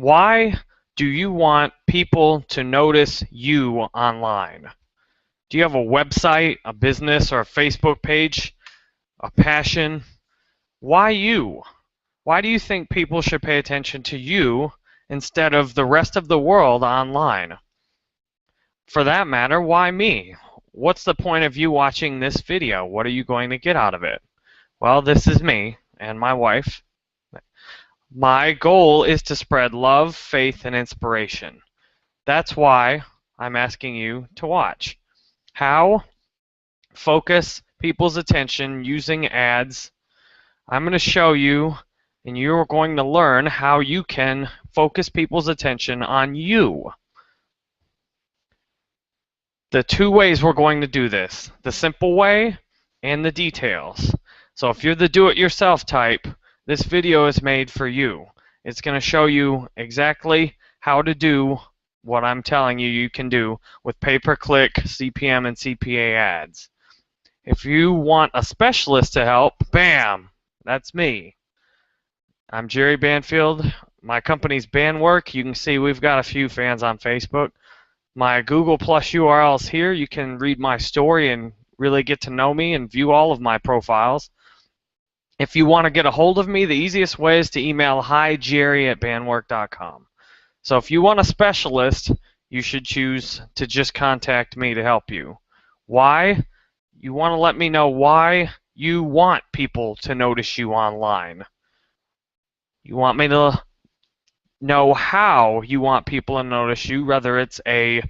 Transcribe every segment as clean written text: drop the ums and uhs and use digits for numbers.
Why do you want people to notice you online? Do you have a website, a business, or a Facebook page, a passion? Why you? Why do you think people should pay attention to you instead of the rest of the world online? For that matter, why me? What's the point of you watching this video? What are you going to get out of it? Well, this is me and my wife. My goal is to spread love, faith, and inspiration. That's why I'm asking you to watch. How? Focus people's attention using ads. I'm going to show you, and you're going to learn how you can focus people's attention on you. The two ways we're going to do this, the simple way and the details. So if you're the do-it-yourself type, this video is made for you. It's going to show you exactly how to do what I'm telling you you can do with pay-per-click, CPM, and CPA ads. If you want a specialist to help, bam, that's me. I'm Jerry Banfield. My company's Bandwork. You can see we've got a few fans on Facebook. My Google Plus URL is here. You can read my story and really get to know me and view all of my profiles. If you want to get a hold of me, the easiest way is to email hijerry@bandwork.com. So if you want a specialist, you should choose to just contact me to help you. Why? You want to let me know why you want people to notice you online. You want me to know how you want people to notice you, whether it's a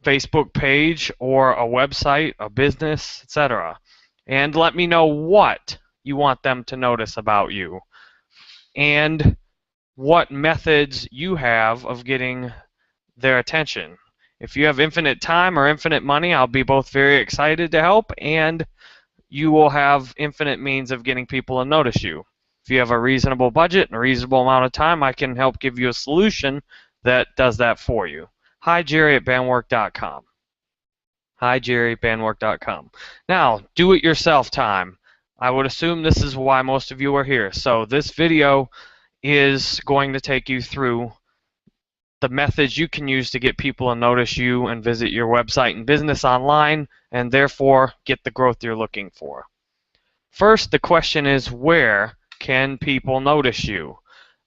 Facebook page or a website, a business, etc. And let me know what you want them to notice about you and what methods you have of getting their attention. If you have infinite time or infinite money, I'll be both very excited to help, and you will have infinite means of getting people to notice you. If you have a reasonable budget and a reasonable amount of time, I can help give you a solution that does that for you. hijerry@bandwork.com. hijerry@bandwork.com. Now, do-it-yourself time. I would assume this is why most of you are here. So this video is going to take you through the methods you can use to get people to notice you and visit your website and business online, and therefore get the growth you're looking for. First, the question is, where can people notice you?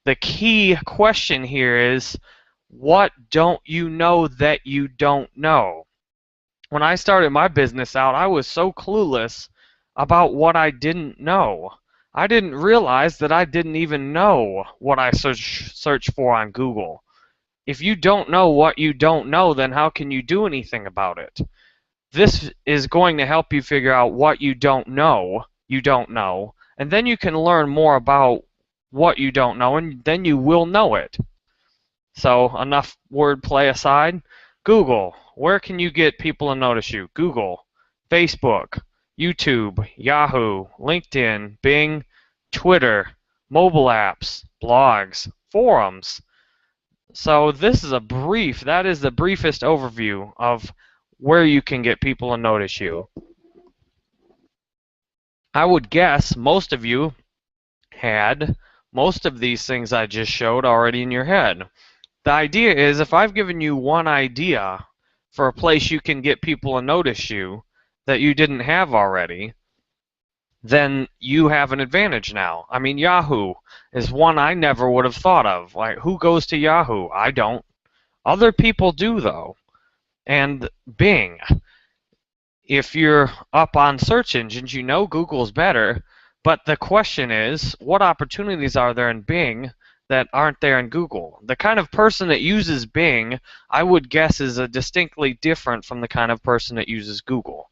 The key question here is, what don't you know that you don't know? When I started my business out, I was so clueless about what I didn't know. I didn't realize that I didn't even know what I searched for on Google. If you don't know what you don't know, then how can you do anything about it? This is going to help you figure out what you don't know, and then you can learn more about what you don't know, and then you will know it. So enough wordplay aside, Google. Where can you get people to notice you? Google, Facebook, YouTube, Yahoo, LinkedIn, Bing, Twitter, mobile apps, blogs, forums. So this is that is the briefest overview of where you can get people to notice you. I would guess most of you had most of these things I just showed already in your head. The idea is, if I've given you one idea for a place you can get people to notice you that you didn't have already, then you have an advantage now. I mean, Yahoo is one I never would have thought of. Like, who goes to Yahoo? I don't. Other people do, though. And Bing. If you're up on search engines, you know Google's better. But the question is, what opportunities are there in Bing that aren't there in Google? The kind of person that uses Bing, I would guess, is distinctly different from the kind of person that uses Google.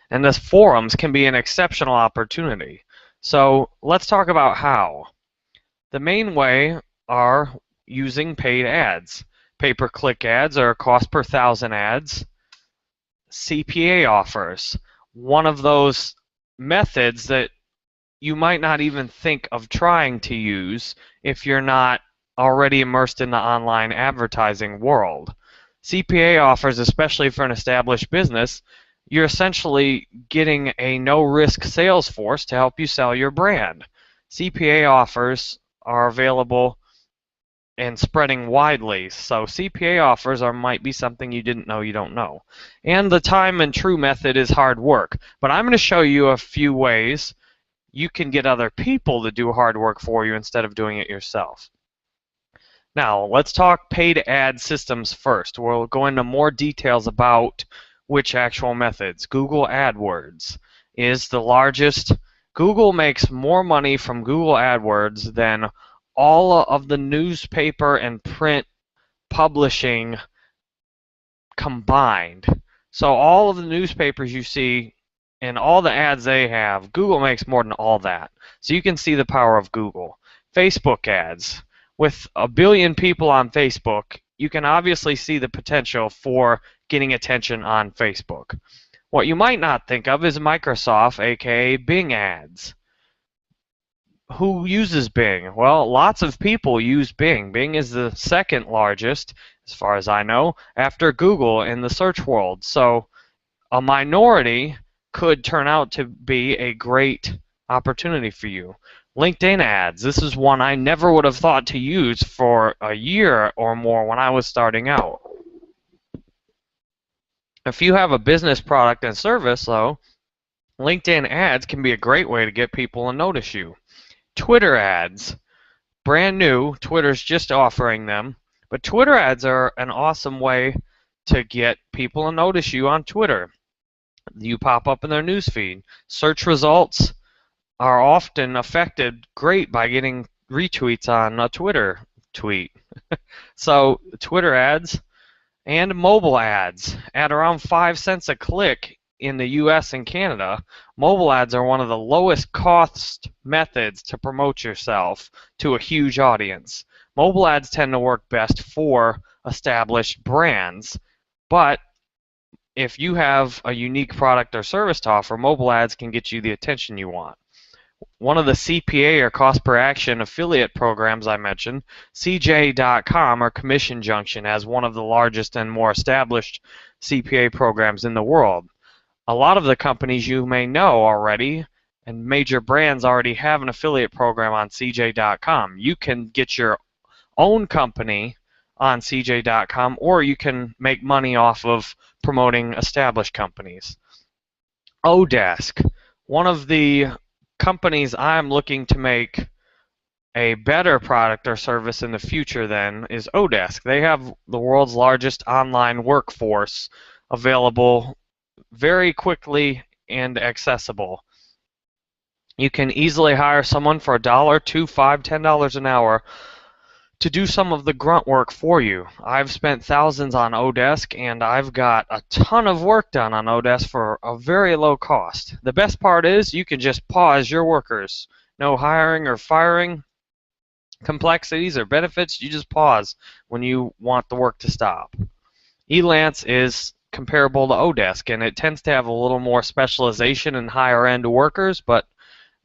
And the forums can be an exceptional opportunity. So let's talk about how. The main way are using paid ads. Pay-per-click ads or cost per thousand ads. CPA offers. One of those methods that you might not even think of trying to use if you're not already immersed in the online advertising world. CPA offers, especially for an established business, you're essentially getting a no-risk sales force to help you sell your brand. CPA offers are available and spreading widely. So CPA offers might be something you didn't know you don't know. And the time and true method is hard work. But I'm going to show you a few ways you can get other people to do hard work for you instead of doing it yourself. Now, let's talk paid ad systems first. We'll go into more details about which actual methods. Google AdWords is the largest. Google makes more money from Google AdWords than all of the newspaper and print publishing combined. So all of the newspapers you see and all the ads they have, Google makes more than all that. So you can see the power of Google. Facebook ads. With 1 billion people on Facebook, you can obviously see the potential for getting attention on Facebook. What you might not think of is Microsoft, aka Bing ads. Who uses Bing? Well, lots of people use Bing. Bing is the second largest, as far as I know, after Google in the search world. So a minority could turn out to be a great opportunity for you. LinkedIn ads. This is one I never would have thought to use for a year or more when I was starting out. If you have a business product and service, though, LinkedIn ads can be a great way to get people to notice you. Twitter ads. Brand new. Twitter's just offering them. But Twitter ads are an awesome way to get people to notice you on Twitter. You pop up in their newsfeed. Search results are often affected great by getting retweets on a Twitter tweet. So Twitter ads and mobile ads at around 5 cents a click in the US and Canada. Mobile ads are one of the lowest cost methods to promote yourself to a huge audience. Mobile ads tend to work best for established brands, but if you have a unique product or service to offer, mobile ads can get you the attention you want. One of the CPA or cost per action affiliate programs I mentioned, CJ.com or Commission Junction, has one of the largest and more established CPA programs in the world. A lot of the companies you may know already and major brands already have an affiliate program on CJ.com. You can get your own company on CJ.com, or you can make money off of promoting established companies. Odesk, one of the companies I'm looking to make a better product or service in the future then is Odesk. They have the world's largest online workforce available very quickly and accessible. You can easily hire someone for $1, $2, $5, $10 an hour to do some of the grunt work for you. I've spent thousands on Odesk, and I've got a ton of work done on Odesk for a very low cost. The best part is you can just pause your workers. No hiring or firing complexities or benefits. You just pause when you want the work to stop. Elance is comparable to Odesk, and it tends to have a little more specialization in higher-end workers, but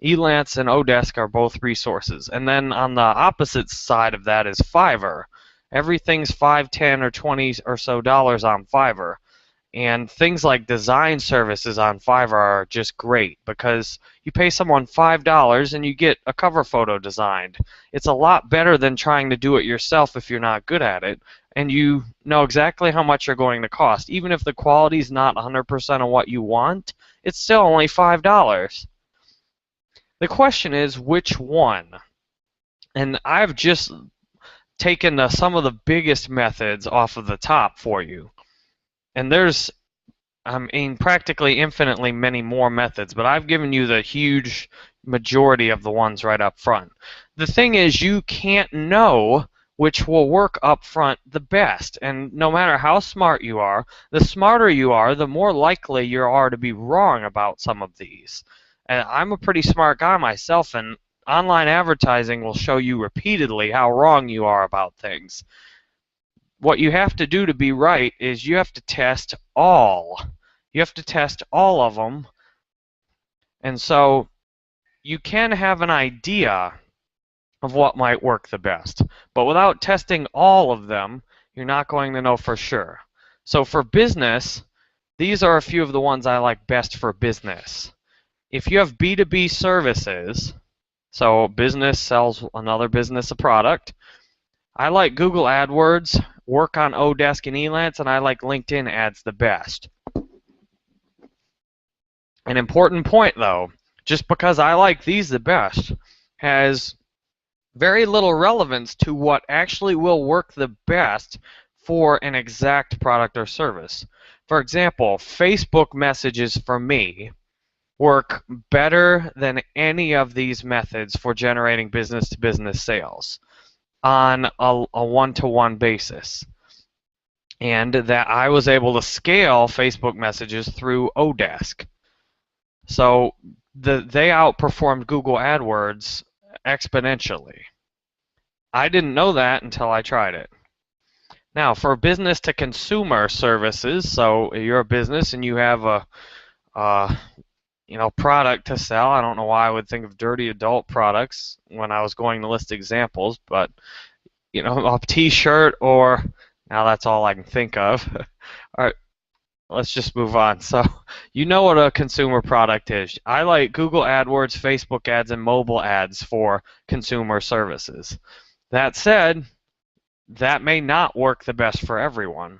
Elance and Odesk are both resources. And then on the opposite side of that is Fiverr. Everything's $5, $10, or $20 or so dollars on Fiverr. And things like design services on Fiverr are just great because you pay someone $5 and you get a cover photo designed. It's a lot better than trying to do it yourself if you're not good at it. And you know exactly how much you're going to cost. Even if the quality's not 100% of what you want, it's still only $5. The question is, which one? And I've just taken some of the biggest methods off of the top for you. And there's, practically infinitely many more methods, but I've given you the huge majority of the ones right up front. The thing is, you can't know which will work up front the best. And no matter how smart you are, the smarter you are, the more likely you are to be wrong about some of these. And I'm a pretty smart guy myself, and online advertising will show you repeatedly how wrong you are about things. What you have to do to be right is you have to test all. You have to test all of them. And so you can have an idea of what might work the best. But without testing all of them, you're not going to know for sure. So for business, these are a few of the ones I like best for business. If you have B2B services, so business sells another business a product, I like Google AdWords, work on Odesk and Elance, and I like LinkedIn ads the best. An important point though, just because I like these the best has very little relevance to what actually will work the best for an exact product or service. For example, Facebook messages for me work better than any of these methods for generating business-to-business sales on a one-to-one basis. And that I was able to scale Facebook messages through Odesk. So they outperformed Google AdWords exponentially. I didn't know that until I tried it. Now, for business to consumer services, so you're a business and you have a product to sell. I don't know why I would think of dirty adult products when I was going to list examples, but a T-shirt or now that's all I can think of. All right, let's just move on. So, you know what a consumer product is. I like Google AdWords, Facebook ads, and mobile ads for consumer services. That said, that may not work the best for everyone.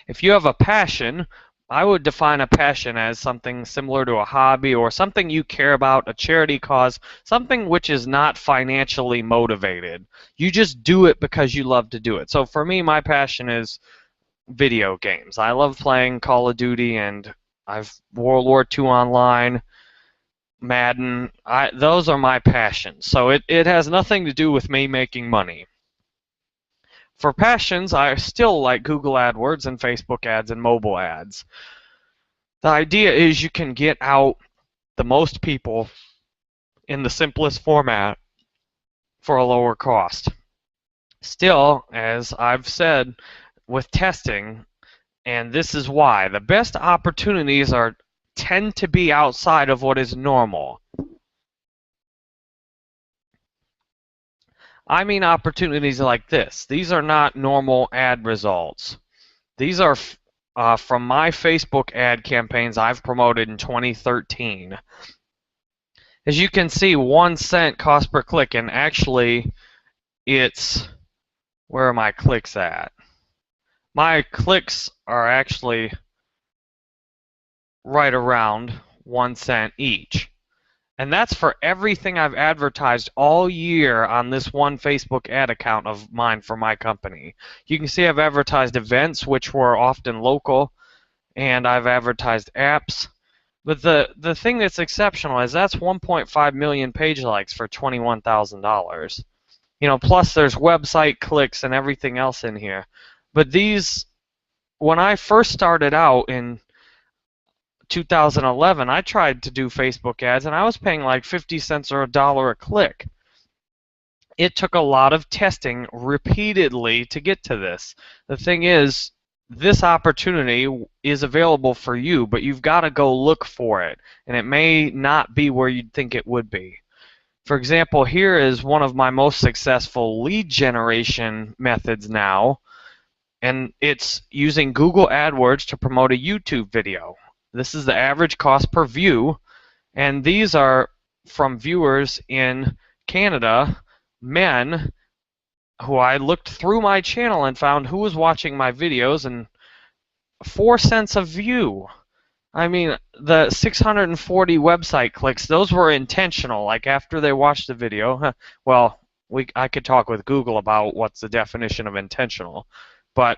If you have a passion, I would define a passion as something similar to a hobby or something you care about, a charity cause, something which is not financially motivated. You just do it because you love to do it. So for me, my passion is video games. I love playing Call of Duty and I've World War II Online, Madden. Those are my passions. So it has nothing to do with me making money. For passions, I still like Google AdWords and Facebook ads and mobile ads. The idea is you can get out the most people in the simplest format for a lower cost. Still, as I've said with testing, and this is why, the best opportunities tend to be outside of what is normal. I mean opportunities like this. These are not normal ad results. These are from my Facebook ad campaigns I've promoted in 2013. As you can see, 1 cent cost per click, and actually it's, where are my clicks at? My clicks are actually right around 1 cent each. And that's for everything I've advertised all year on this one Facebook ad account of mine for my company. You can see I've advertised events, which were often local, and I've advertised apps. But the thing that's exceptional is that's 1.5 million page likes for $21,000. Plus there's website clicks and everything else in here. But these, when I first started out in 2011, I tried to do Facebook ads, and I was paying like 50 cents or $1 a click. It took a lot of testing repeatedly to get to this. The thing is, this opportunity is available for you, but you've got to go look for it, and it may not be where you'd think it would be. For example, here is one of my most successful lead generation methods now, and it's using Google AdWords to promote a YouTube video. This is the average cost per view, and these are from viewers in Canada, men, who I looked through my channel and found who was watching my videos, and 4 cents a view. I mean, the 640 website clicks, those were intentional. Like after they watched the video, well, I could talk with Google about what's the definition of intentional, but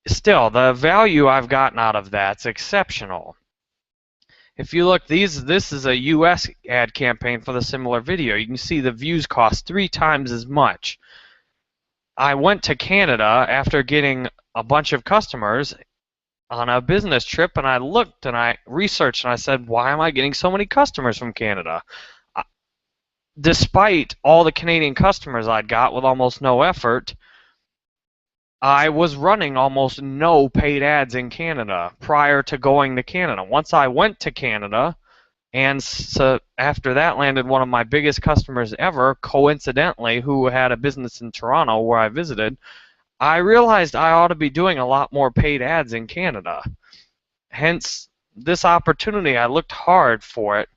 still, the value I've gotten out of that's exceptional. If you look, this is a US ad campaign for the similar video. You can see the views cost 3 times as much. I went to Canada after getting a bunch of customers on a business trip, and I looked and I researched and I said, why am I getting so many customers from Canada? Despite all the Canadian customers I'd got with almost no effort, I was running almost no paid ads in Canada prior to going to Canada. Once I went to Canada, and so after that landed one of my biggest customers ever, coincidentally, who had a business in Toronto where I visited, I realized I ought to be doing a lot more paid ads in Canada. Hence, this opportunity, I looked hard for it.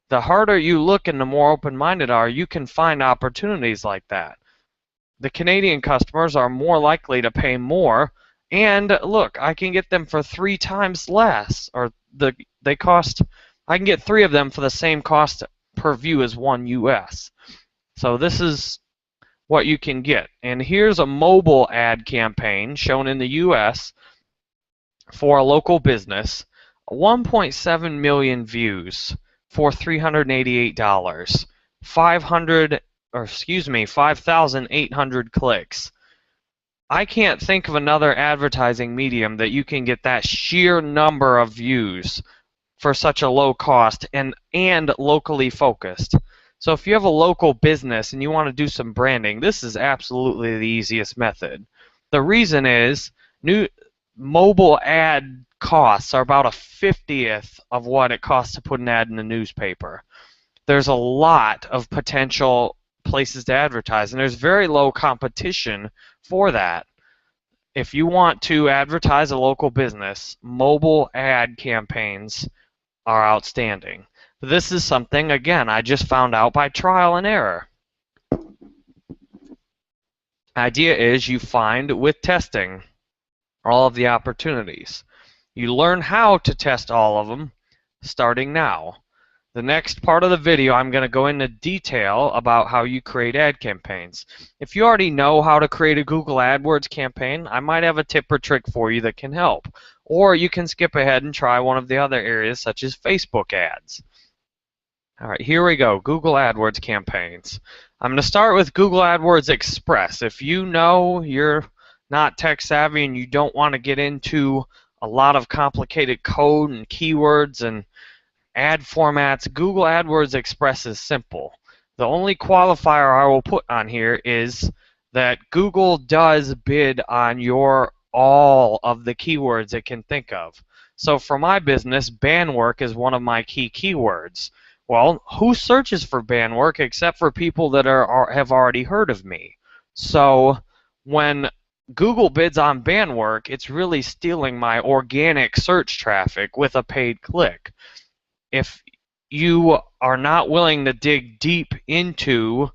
The harder you look and the more open-minded are, you can find opportunities like that. the Canadian customers are more likely to pay more, and look, I can get them for 3 times less, or they cost, I can get 3 of them for the same cost per view as one US. So this is what you can get. And here's a mobile ad campaign shown in the US for a local business, 1.7 million views for $388, 5,800 clicks. I can't think of another advertising medium that you can get that sheer number of views for such a low cost and locally focused. So if you have a local business and you want to do some branding, this is absolutely the easiest method. The reason is new mobile ad costs are about 1/50th of what it costs to put an ad in the newspaper. There's a lot of potential places to advertise, and there's very low competition for that. If you want to advertise a local business, mobile ad campaigns are outstanding. This is something, again, I just found out by trial and error. Idea is you find with testing all of the opportunities. You learn how to test all of them starting now. The next part of the video, I'm going to go into detail about how you create ad campaigns. If you already know how to create a Google AdWords campaign, I might have a tip or trick for you that can help. Or you can skip ahead and try one of the other areas, such as Facebook ads. All right, here we go, Google AdWords campaigns. I'm going to start with Google AdWords Express. If you know you're not tech savvy and you don't want to get into a lot of complicated code and keywords and ad formats, Google AdWords Express is simple. The only qualifier I will put on here is that Google does bid on all of the keywords it can think of. So for my business, band work is one of my key keywords. Well, who searches for band work except for people that have already heard of me? So when Google bids on band work, it's really stealing my organic search traffic with a paid click. If you are not willing to dig deep into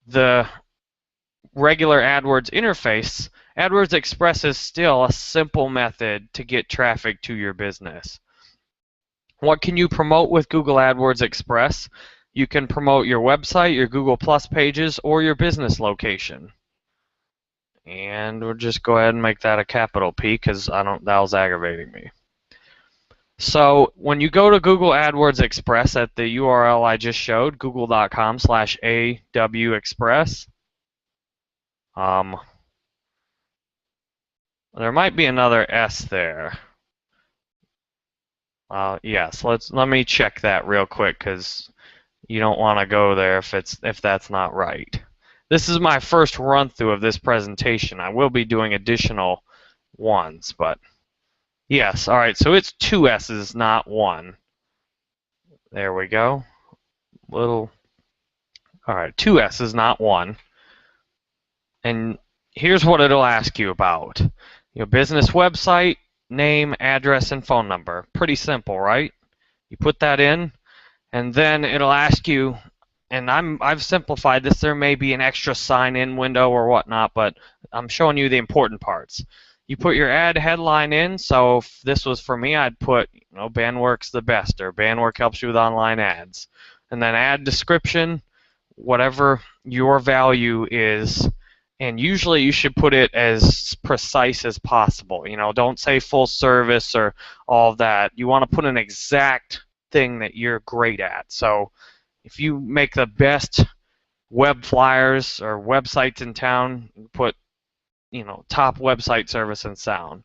the regular AdWords interface, AdWords Express is still a simple method to get traffic to your business. What can you promote with Google AdWords Express? You can promote your website, your Google Plus pages, or your business location. And we'll just go ahead and make that a capital P because that was aggravating me. So when you go to Google AdWords Express at the URL I just showed, google.com/awexpress, there might be another S there. Yes, let me check that real quick because you don't want to go there if that's not right. This is my first run through of this presentation. I will be doing additional ones, but yes, all right. So it's 2 S's, not 1. There we go. All right, 2 S's, not 1. And here's what it'll ask you about: your business website, name, address, and phone number. Pretty simple, right? You put that in, and then it'll ask you, and I've simplified this. There may be an extra sign-in window or whatnot, but I'm showing you the important parts. You put your ad headline in. So if this was for me, I'd put, Bandwork's the best, or Bandwork helps you with online ads. And then ad description, whatever your value is. And usually you should put it as precise as possible. Don't say full service or all of that. You want to put an exact thing that you're great at. So if you make the best web flyers or websites in town, put, top website service and sound.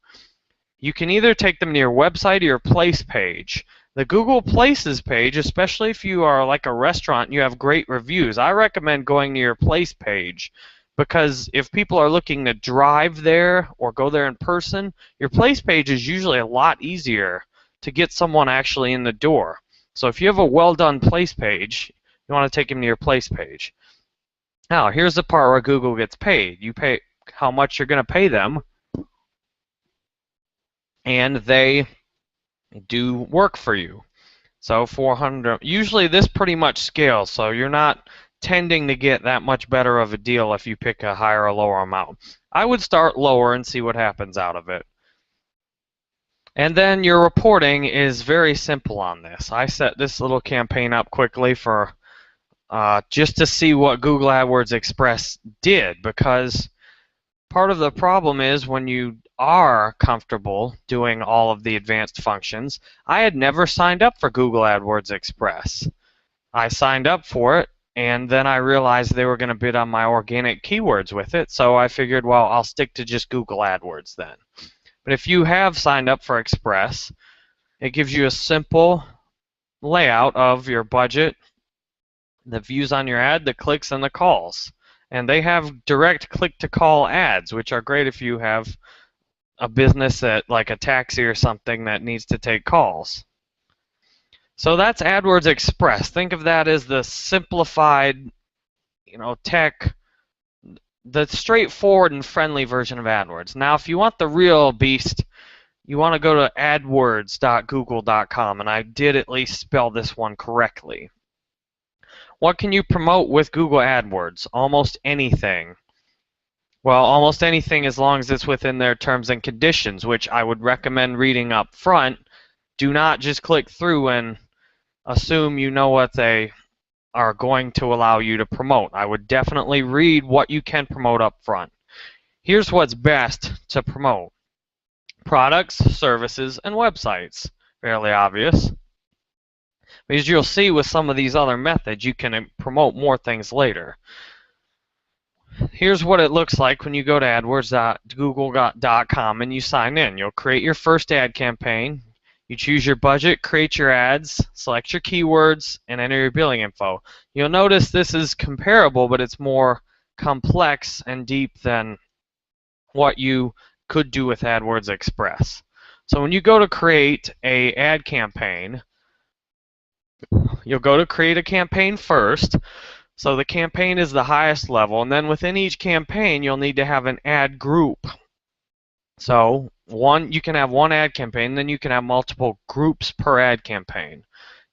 You can either take them to your website or your place page. The Google Places page, especially if you are like a restaurant and you have great reviews, I recommend going to your place page. Because if people are looking to drive there or go there in person, your place page is usually a lot easier to get someone actually in the door. So if you have a well-done place page, you want to take them to your place page. Now, here's the part where Google gets paid. You pay how much you're going to pay them, and they do work for you. So 400. Usually this pretty much scales, so you're not tending to get that much better of a deal if you pick a higher or lower amount. I would start lower and see what happens out of it. And then your reporting is very simple on this. I set this little campaign up quickly for just to see what Google AdWords Express did, because part of the problem is when you are comfortable doing all of the advanced functions. I had never signed up for Google AdWords Express. I signed up for it, and then I realized they were going to bid on my organic keywords with it, so I figured, well, I'll stick to just Google AdWords then. But if you have signed up for Express, it gives you a simple layout of your budget, the views on your ad, the clicks, and the calls. And they have direct click-to-call ads, which are great if you have a business that, like a taxi or something, that needs to take calls. So that's AdWords Express. Think of that as the simplified, tech, the straightforward and friendly version of AdWords. Now, if you want the real beast, you want to go to adwords.google.com, and I did at least spell this one correctly. What can you promote with Google AdWords? Almost anything. Well, almost anything as long as it's within their terms and conditions, which I would recommend reading up front. Do not just click through and assume you know what they are going to allow you to promote. I would definitely read what you can promote up front. Here's what's best to promote: products, services, and websites. Fairly obvious. Because you'll see with some of these other methods, you can promote more things later. Here's what it looks like when you go to adwords.google.com and you sign in. You'll create your first ad campaign. You choose your budget, create your ads, select your keywords, and enter your billing info. You'll notice this is comparable, but it's more complex and deep than what you could do with AdWords Express. So when you go to create an ad campaign, you'll go to create a campaign first. So the campaign is the highest level, and then within each campaign you'll need to have an ad group. So you can have one ad campaign, then you can have multiple groups per ad campaign.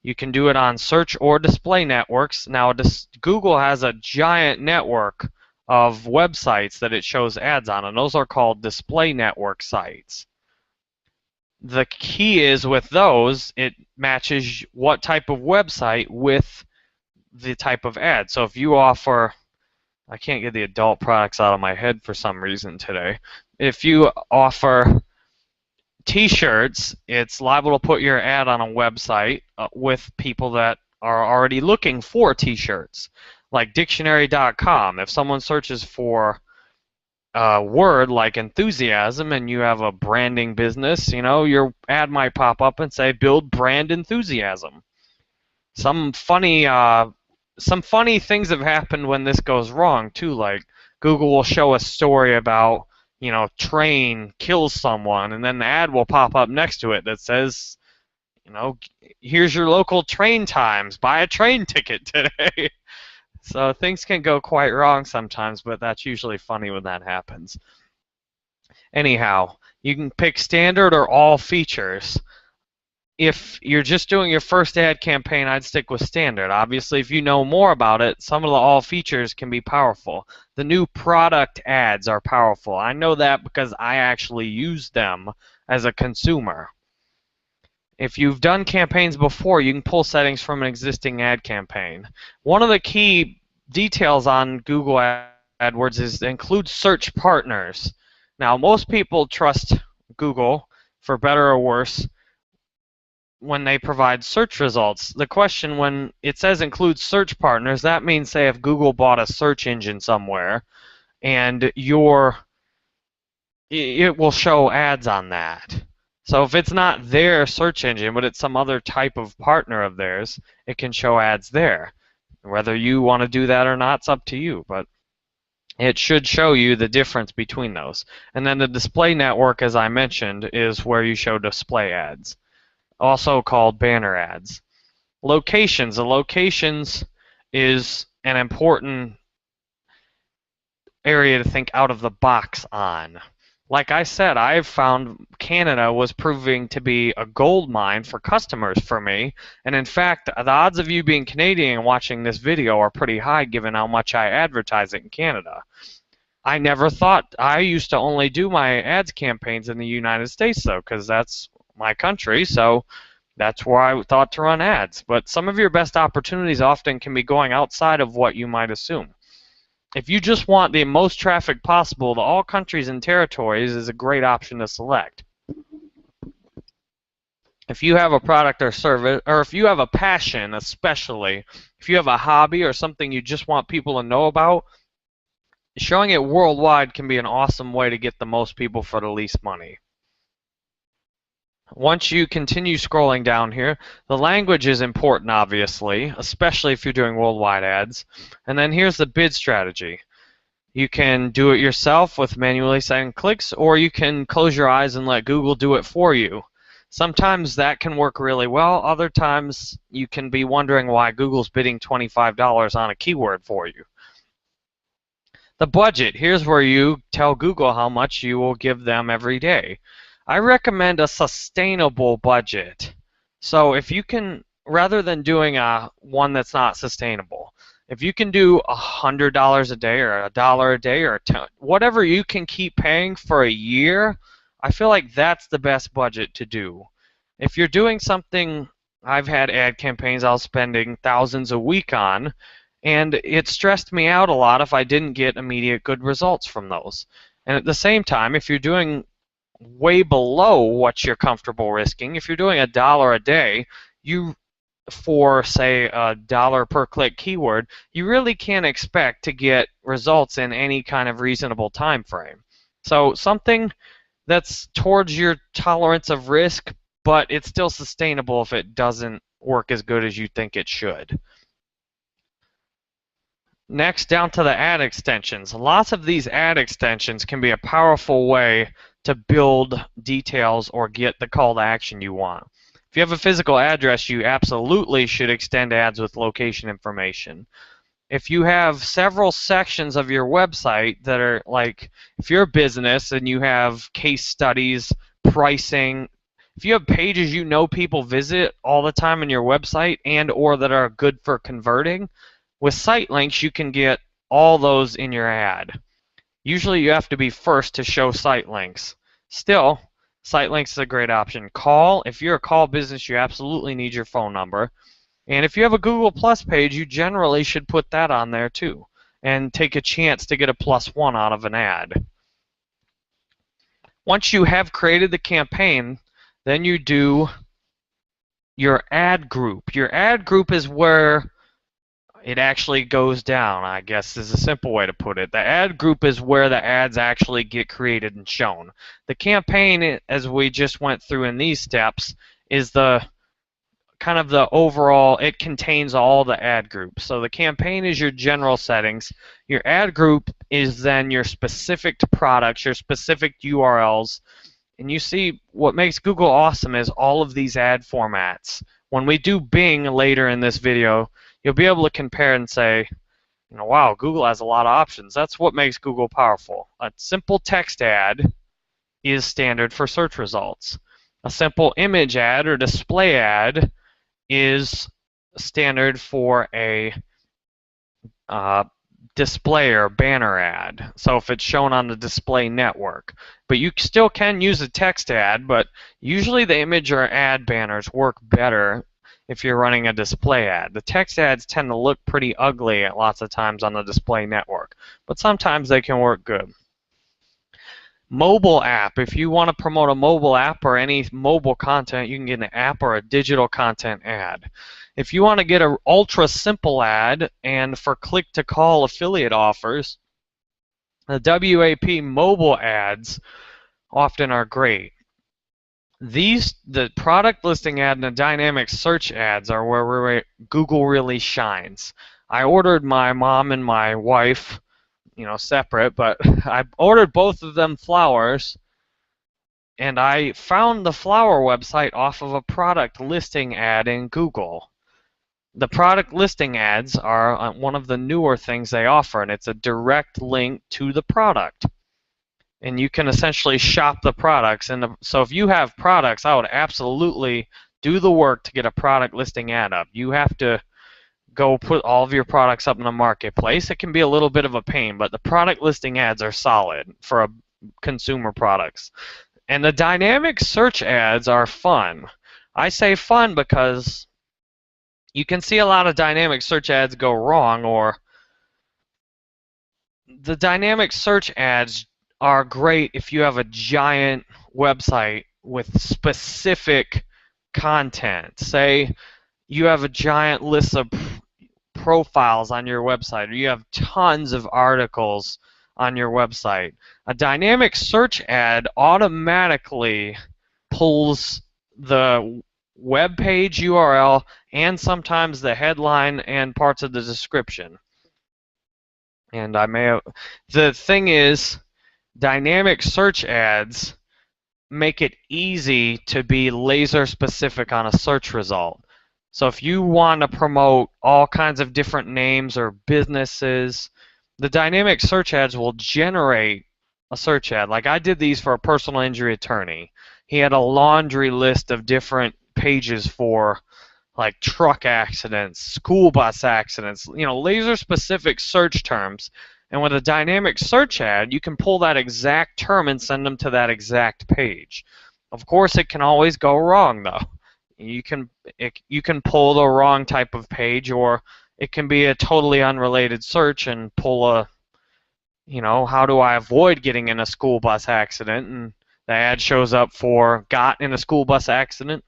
You can do it on search or display networks. Now Google has a giant network of websites that it shows ads on, and those are called display network sites. The key is with those, it matches what type of website with the type of ad. So if you offer, I can't get the adult products out of my head for some reason today. If you offer t-shirts, it's liable to put your ad on a website with people that are already looking for t-shirts. Like dictionary.com. If someone searches for a word like enthusiasm and you have a branding business, your ad might pop up and say, build brand enthusiasm. Some funny things have happened when this goes wrong too, like Google will show a story about, train kills someone, and then the ad will pop up next to it that says, here's your local train times, buy a train ticket today. So things can go quite wrong sometimes, but that's usually funny when that happens. Anyhow, you can pick standard or all features. If you're just doing your first ad campaign, I'd stick with standard. Obviously, if you know more about it, some of the all features can be powerful. The new product ads are powerful. I know that because I actually use them as a consumer. If you've done campaigns before, you can pull settings from an existing ad campaign. One of the key details on Google AdWords is to include search partners. Now, most people trust Google, for better or worse, when they provide search results. The question, when it says include search partners, that means, say, if Google bought a search engine somewhere and it will show ads on that. So if it's not their search engine, but it's some other type of partner of theirs, it can show ads there. Whether you want to do that or not, it's up to you, but it should show you the difference between those. And then the display network, as I mentioned, is where you show display ads, also called banner ads. Locations. The locations is an important area to think out of the box on. Like I said, I've found Canada was proving to be a gold mine for customers for me. And in fact, the odds of you being Canadian and watching this video are pretty high given how much I advertise it in Canada. I never thought I used to only do my ads campaigns in the United States though, because that's my country, so that's where I thought to run ads. But some of your best opportunities often can be going outside of what you might assume. If you just want the most traffic possible to all countries and territories is a great option to select. If you have a product or service, or if you have a passion, especially, if you have a hobby or something you just want people to know about, showing it worldwide can be an awesome way to get the most people for the least money. Once you continue scrolling down here, the language is important, obviously, especially if you're doing worldwide ads. And then here's the bid strategy. You can do it yourself with manually setting clicks, or you can close your eyes and let Google do it for you. Sometimes that can work really well. Other times you can be wondering why Google's bidding $25 on a keyword for you. The budget. Here's where you tell Google how much you will give them every day. I recommend a sustainable budget. So if you can, rather than doing one that's not sustainable, if you can do $100 a day or $1 a day or whatever you can keep paying for a year, I feel like that's the best budget to do. If you're doing something, I've had ad campaigns I was spending thousands a week on, and it stressed me out a lot if I didn't get immediate good results from those. And at the same time, if you're doing way below what you're comfortable risking, if you're doing $1 a day, for say $1 per click keyword, you really can't expect to get results in any kind of reasonable time frame. So something that's towards your tolerance of risk, but it's still sustainable if it doesn't work as good as you think it should. Next, down to the ad extensions. Lots of these ad extensions can be a powerful way to build details or get the call to action you want. If you have a physical address, you absolutely should extend ads with location information. If you have several sections of your website that are like, if you're a business and you have case studies, pricing, if you have pages you know people visit all the time on your website and or that are good for converting, with site links you can get all those in your ad. Usually you have to be first to show site links. Still, site links is a great option. Call, if you're a call business, you absolutely need your phone number. And if you have a Google Plus page, you generally should put that on there too and take a chance to get a +1 out of an ad. Once you have created the campaign, then you do your ad group. Your ad group is where it actually goes down, I guess is a simple way to put it. The ad group is where the ads actually get created and shown. The campaign, as we just went through in these steps, is the kind of the overall, it contains all the ad groups. So the campaign is your general settings. Your ad group is then your specific products, your specific URLs. And you see what makes Google awesome is all of these ad formats. When we do Bing later in this video, you'll be able to compare and say, wow, Google has a lot of options. That's what makes Google powerful. A simple text ad is standard for search results. A simple image ad or display ad is standard for a display or banner ad. So if it's shown on the display network. But you still can use a text ad, but usually the image or ad banners work better if you're running a display ad. The text ads tend to look pretty ugly at lots of times on the display network, but sometimes they can work good. Mobile app. If you want to promote a mobile app or any mobile content, you can get an app or a digital content ad. If you want to get an ultra simple ad and for click-to-call affiliate offers, the WAP mobile ads often are great. The product listing ad and the dynamic search ads are where Google really shines. I ordered my mom and my wife, separate, but I ordered both of them flowers, and I found the flower website off of a product listing ad in Google. The product listing ads are one of the newer things they offer, and it's a direct link to the product. and you can essentially shop the products. And so if you have products, I would absolutely do the work to get a product listing ad up. You have to go put all of your products up in the marketplace. It can be a little bit of a pain, but the product listing ads are solid for consumer products. And the dynamic search ads are fun. I say fun because you can see a lot of dynamic search ads go wrong, or the dynamic search ads are great if you have a giant website with specific content. Say you have a giant list of profiles on your website, or you have tons of articles on your website. A dynamic search ad automatically pulls the web page URL and sometimes the headline and parts of the description. And the thing is, dynamic search ads make it easy to be laser specific on a search result. So if you want to promote all kinds of different names or businesses, the dynamic search ads will generate a search ad. Like I did these for a personal injury attorney. He had a laundry list of different pages for like truck accidents, school bus accidents, laser specific search terms. And with a dynamic search ad, you can pull that exact term and send them to that exact page. Of course, it can always go wrong though. You can pull the wrong type of page, or it can be a totally unrelated search and pull a, how do I avoid getting in a school bus accident? And the ad shows up for got in a school bus accident.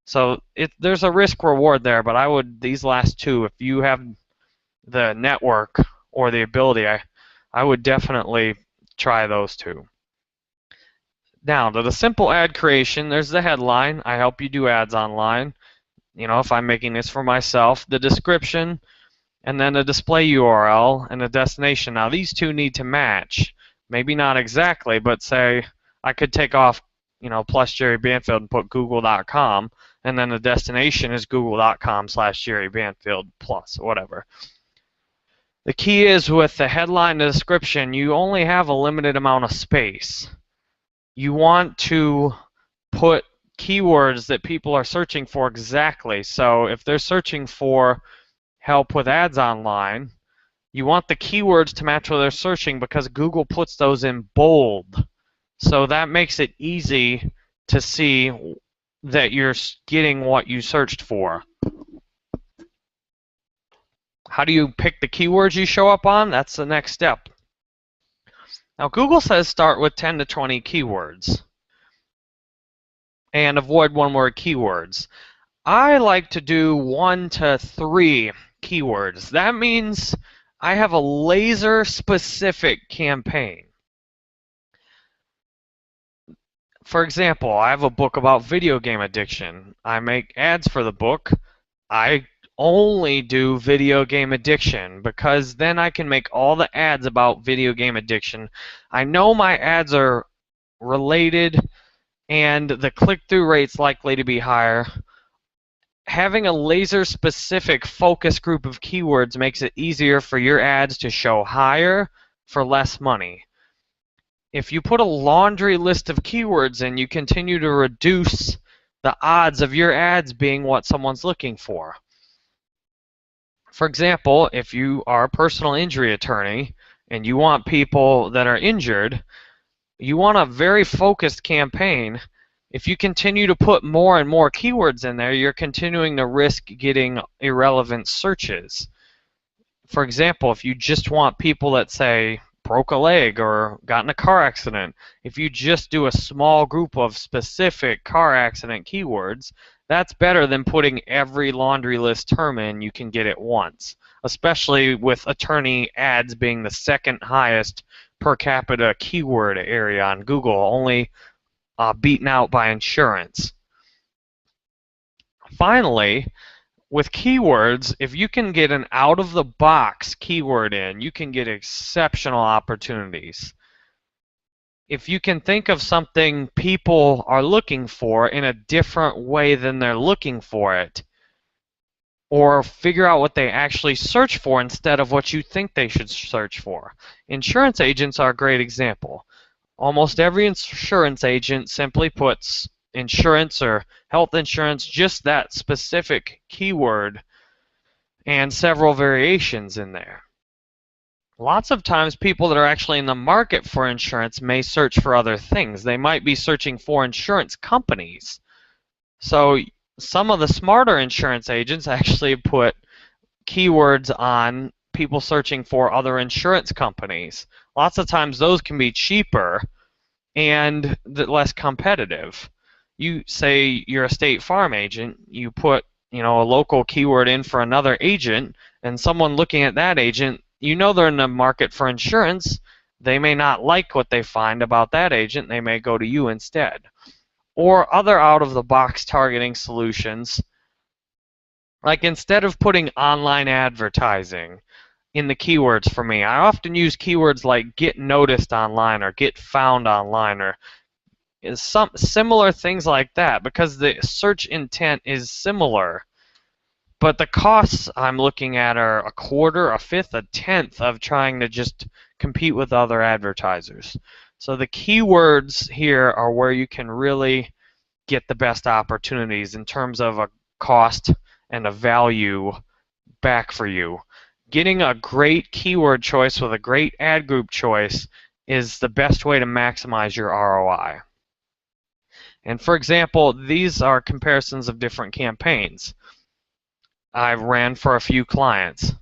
So there's a risk reward there, but these last two, if you have the network or the ability, I would definitely try those two. Now, to the simple ad creation, there's the headline. I help you do ads online. If I'm making this for myself, the description, and then a display URL and a destination. Now, these two need to match. Maybe not exactly, but say I could take off, plus Jerry Banfield and put google.com, and then the destination is google.com/Jerry Banfield plus, whatever. The key is with the headline and description, you only have a limited amount of space. You want to put keywords that people are searching for exactly. So if they're searching for help with ads online, you want the keywords to match what they're searching because Google puts those in bold. So that makes it easy to see that you're getting what you searched for. How do you pick the keywords you show up on? That's the next step. Now, Google says start with 10 to 20 keywords and avoid one-word keywords. I like to do 1 to 3 keywords. That means I have a laser-specific campaign. For example, I have a book about video game addiction. I make ads for the book. I only do video game addiction because then I can make all the ads about video game addiction. I know my ads are related and the click-through rate's likely to be higher. Having a laser-specific focus group of keywords makes it easier for your ads to show higher for less money. If you put a laundry list of keywords in, you continue to reduce the odds of your ads being what someone's looking for. For example, if you are a personal injury attorney and you want people that are injured, you want a very focused campaign. If you continue to put more and more keywords in there, you're continuing to risk getting irrelevant searches. For example, if you just want people that say broke a leg or got in a car accident, if you just do a small group of specific car accident keywords, that's better than putting every laundry list term in you can get at once, especially with attorney ads being the second highest per capita keyword area on Google, only beaten out by insurance. Finally, with keywords, if you can get an out-of-the-box keyword in, you can get exceptional opportunities. If you can think of something people are looking for in a different way than they're looking for it, or figure out what they actually search for instead of what you think they should search for. Insurance agents are a great example. Almost every insurance agent simply puts insurance or health insurance, just that specific keyword, and several variations in there. Lots of times people that are actually in the market for insurance may search for other things. They might be searching for insurance companies. So some of the smarter insurance agents actually put keywords on people searching for other insurance companies. Lots of times those can be cheaper and less competitive. You say you're a State Farm agent, you put a local keyword in for another agent, and someone looking at that agent, they're in the market for insurance. They may not like what they find about that agent. They may go to you instead. Or other out-of-the-box targeting solutions, like instead of putting online advertising in the keywords for me, I often use keywords like get noticed online or get found online or some similar things like that, because the search intent is similar, but the costs I'm looking at are a quarter, a fifth, a tenth of trying to just compete with other advertisers. So the keywords here are where you can really get the best opportunities in terms of a cost and a value back for you. Getting a great keyword choice with a great ad group choice is the best way to maximize your ROI. And for example, these are comparisons of different campaigns I've ran for a few clients.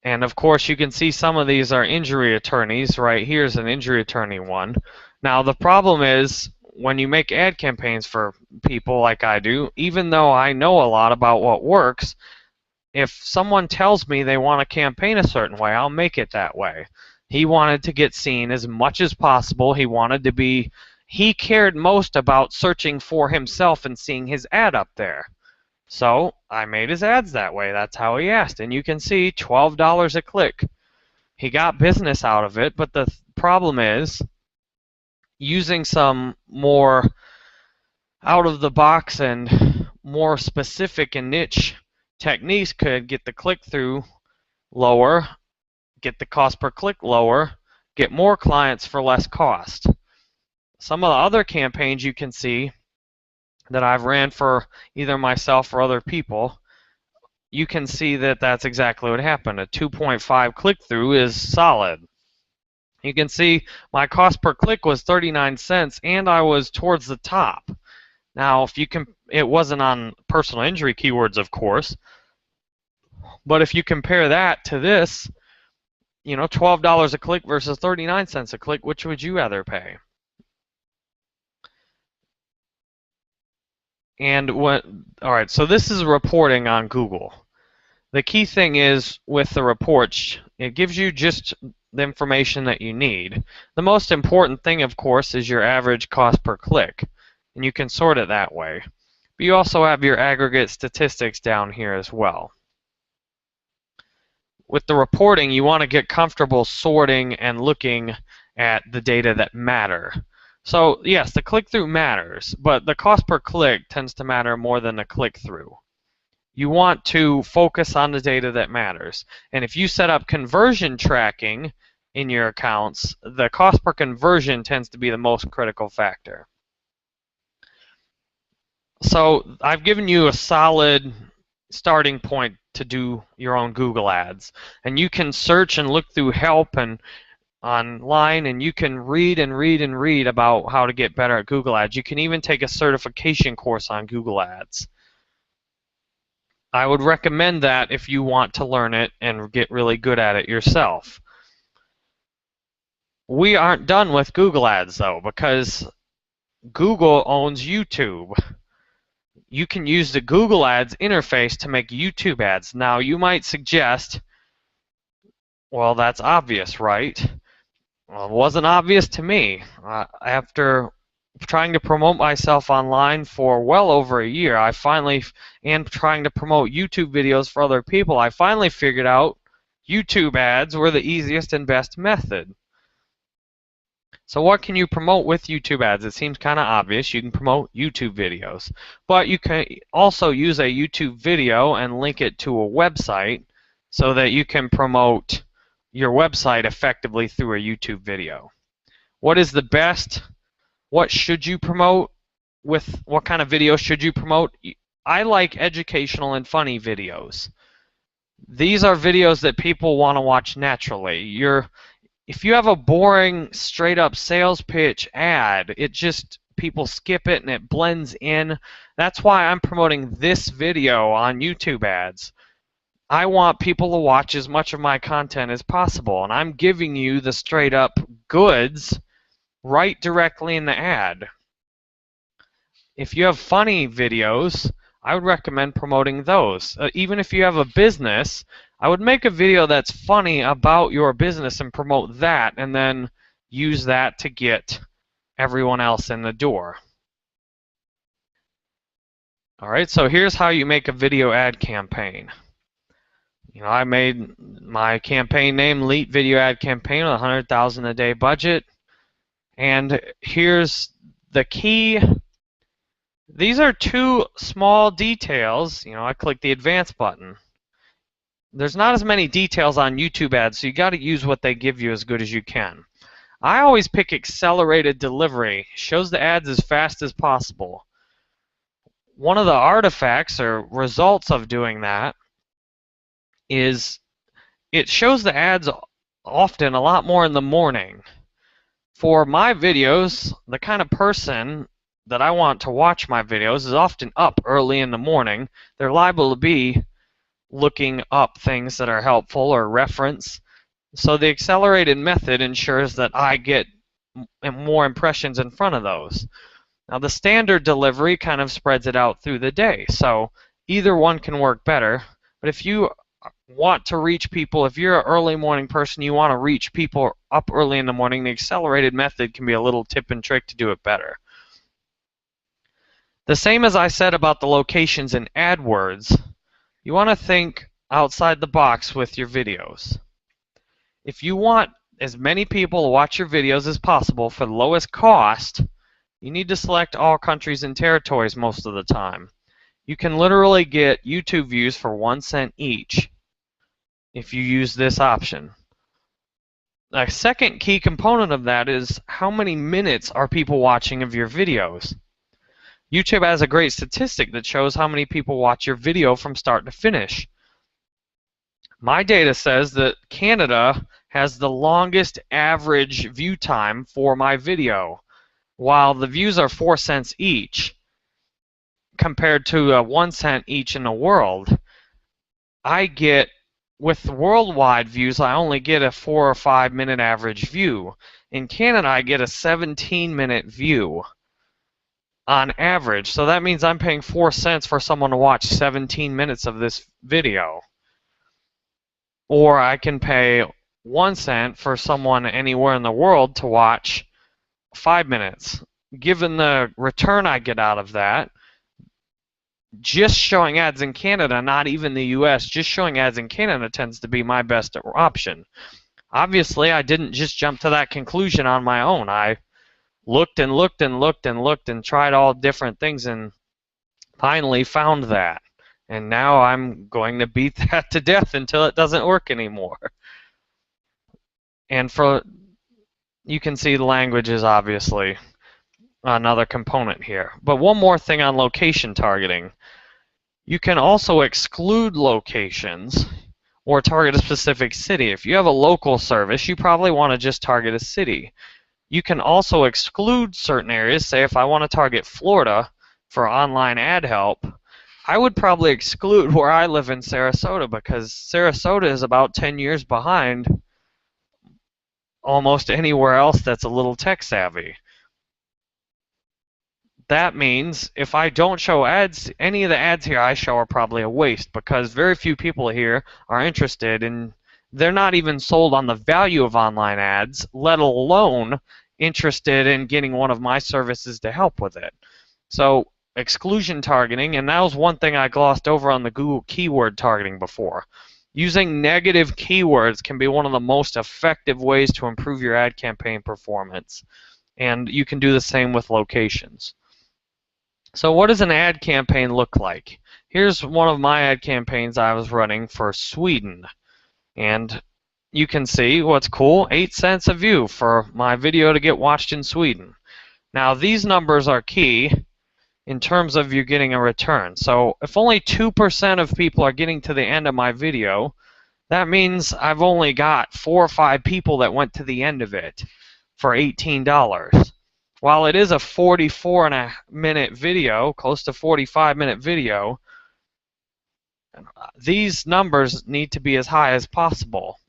And of course, you can see some of these are injury attorneys. Right here's an injury attorney one. Now the problem is when you make ad campaigns for people like I do, even though I know a lot about what works, if someone tells me they want to campaign a certain way, I'll make it that way. He wanted to get seen as much as possible. He cared most about searching for himself and seeing his ad up there. So I made his ads that way. That's how he asked. And you can see $12 a click. He got business out of it, but the problem is using some more out of the box and more specific and niche techniques could get the click-through lower, get the cost per click lower, get more clients for less cost. Some of the other campaigns you can see that I've ran for either myself or other people, you can see that that's exactly what happened. A 2.5 click-through is solid. You can see my cost per click was 39 cents and I was towards the top. Now, if you can, it wasn't on personal injury keywords, of course, but if you compare that to this, $12 a click versus 39 cents a click, which would you rather pay? And all right, so this is reporting on Google. The key thing is with the reports, it gives you just the information that you need. The most important thing, of course, is your average cost per click, and you can sort it that way. But you also have your aggregate statistics down here as well. With the reporting, you want to get comfortable sorting and looking at the data that matter. So yes, the click-through matters, but the cost per click tends to matter more than the click-through. You want to focus on the data that matters. And if you set up conversion tracking in your accounts, the cost per conversion tends to be the most critical factor. So I've given you a solid starting point to do your own Google ads. And you can search and look through help and online, and you can read and read and read about how to get better at Google ads. You can even take a certification course on Google ads. I would recommend that if you want to learn it and get really good at it yourself. We aren't done with Google ads though, because Google owns YouTube. You can use the Google Ads interface to make YouTube ads. Now you might suggest, well, that's obvious, right? Well, it wasn't obvious to me. After trying to promote myself online for well over a year, and trying to promote YouTube videos for other people, I finally figured out YouTube ads were the easiest and best method. So what can you promote with YouTube ads? It seems kind of obvious. You can promote YouTube videos. But you can also use a YouTube video and link it to a website so that you can promote your website effectively through a YouTube video. what is the best, what should you promote, with what kind of videos should you promote. I like educational and funny videos. These are videos that people want to watch naturally. If you have a boring, straight up sales pitch ad, people skip it and it blends in. That's why I'm promoting this video on YouTube ads. I want people to watch as much of my content as possible, and I'm giving you the straight up goods right directly in the ad. If you have funny videos, I would recommend promoting those. Even if you have a business, I would make a video that's funny about your business and promote that, and then use that to get everyone else in the door. Alright, so here's how you make a video ad campaign. I made my campaign name Elite Video Ad Campaign with $100,000 a day budget. And here's the key. These are two small details. I click the Advanced button. There's not as many details on YouTube ads, so you got to use what they give you as good as you can. I always pick accelerated delivery. Shows the ads as fast as possible. One of the artifacts or results of doing that is it shows the ads often a lot more in the morning. For my videos, the kind of person that I want to watch my videos is often up early in the morning. They're liable to be looking up things that are helpful or reference. So the accelerated method ensures that I get more impressions in front of those. Now the standard delivery kind of spreads it out through the day. So either one can work better. But if you want to reach people, if you're an early morning person, you want to reach people up early in the morning, the accelerated method can be a little tip and trick to do it better. The same as I said about the locations in AdWords, you want to think outside the box with your videos. If you want as many people to watch your videos as possible for the lowest cost, you need to select all countries and territories most of the time. You can literally get YouTube views for 1 cent each if you use this option. A second key component of that is how many minutes are people watching of your videos. YouTube has a great statistic that shows how many people watch your video from start to finish. My data says that Canada has the longest average view time for my video. While the views are 4 cents each, compared to 1 cent each in the world, with worldwide views, I only get a 4 or 5 minute average view. In Canada, I get a 17-minute view on average. So that means I'm paying 4 cents for someone to watch 17 minutes of this video. Or I can pay 1 cent for someone anywhere in the world to watch 5 minutes. Given the return I get out of that, just showing ads in Canada, not even the US, just showing ads in Canada tends to be my best option. Obviously, I didn't just jump to that conclusion on my own. I looked and looked and looked and looked and tried all different things and finally found that. And now I'm going to beat that to death until it doesn't work anymore. And you can see the language is obviously another component here. But one more thing on location targeting. You can also exclude locations or target a specific city. If you have a local service, you probably want to just target a city. You can also exclude certain areas. Say if I want to target Florida for online ad help, I would probably exclude where I live in Sarasota, because Sarasota is about 10 years behind almost anywhere else that's a little tech savvy. That means if I don't show ads, any of the ads here I show are probably a waste, because very few people here are interested in, they're not even sold on the value of online ads, let alone interested in getting one of my services to help with it. So exclusion targeting, and that was one thing I glossed over on the Google keyword targeting before. Using negative keywords can be one of the most effective ways to improve your ad campaign performance. And you can do the same with locations. So what does an ad campaign look like? Here's one of my ad campaigns I was running for Sweden. And you can see what's cool, 8 cents a view for my video to get watched in Sweden. Now these numbers are key in terms of you getting a return. So if only 2% of people are getting to the end of my video, that means I've only got 4 or 5 people that went to the end of it for $18. While it is a 44-minute video, close to 45-minute video, these numbers need to be as high as possible.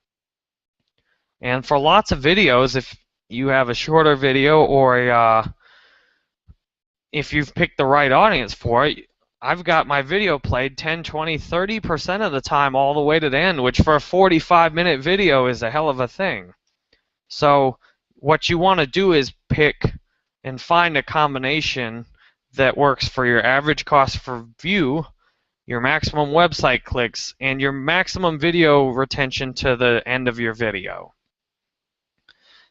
And for lots of videos, if you have a shorter video or if you've picked the right audience for it, I've got my video played 10, 20, 30% of the time all the way to the end, which for a 45-minute video is a hell of a thing. So what you want to do is pick and find a combination that works for your average cost per view, your maximum website clicks, and your maximum video retention to the end of your video.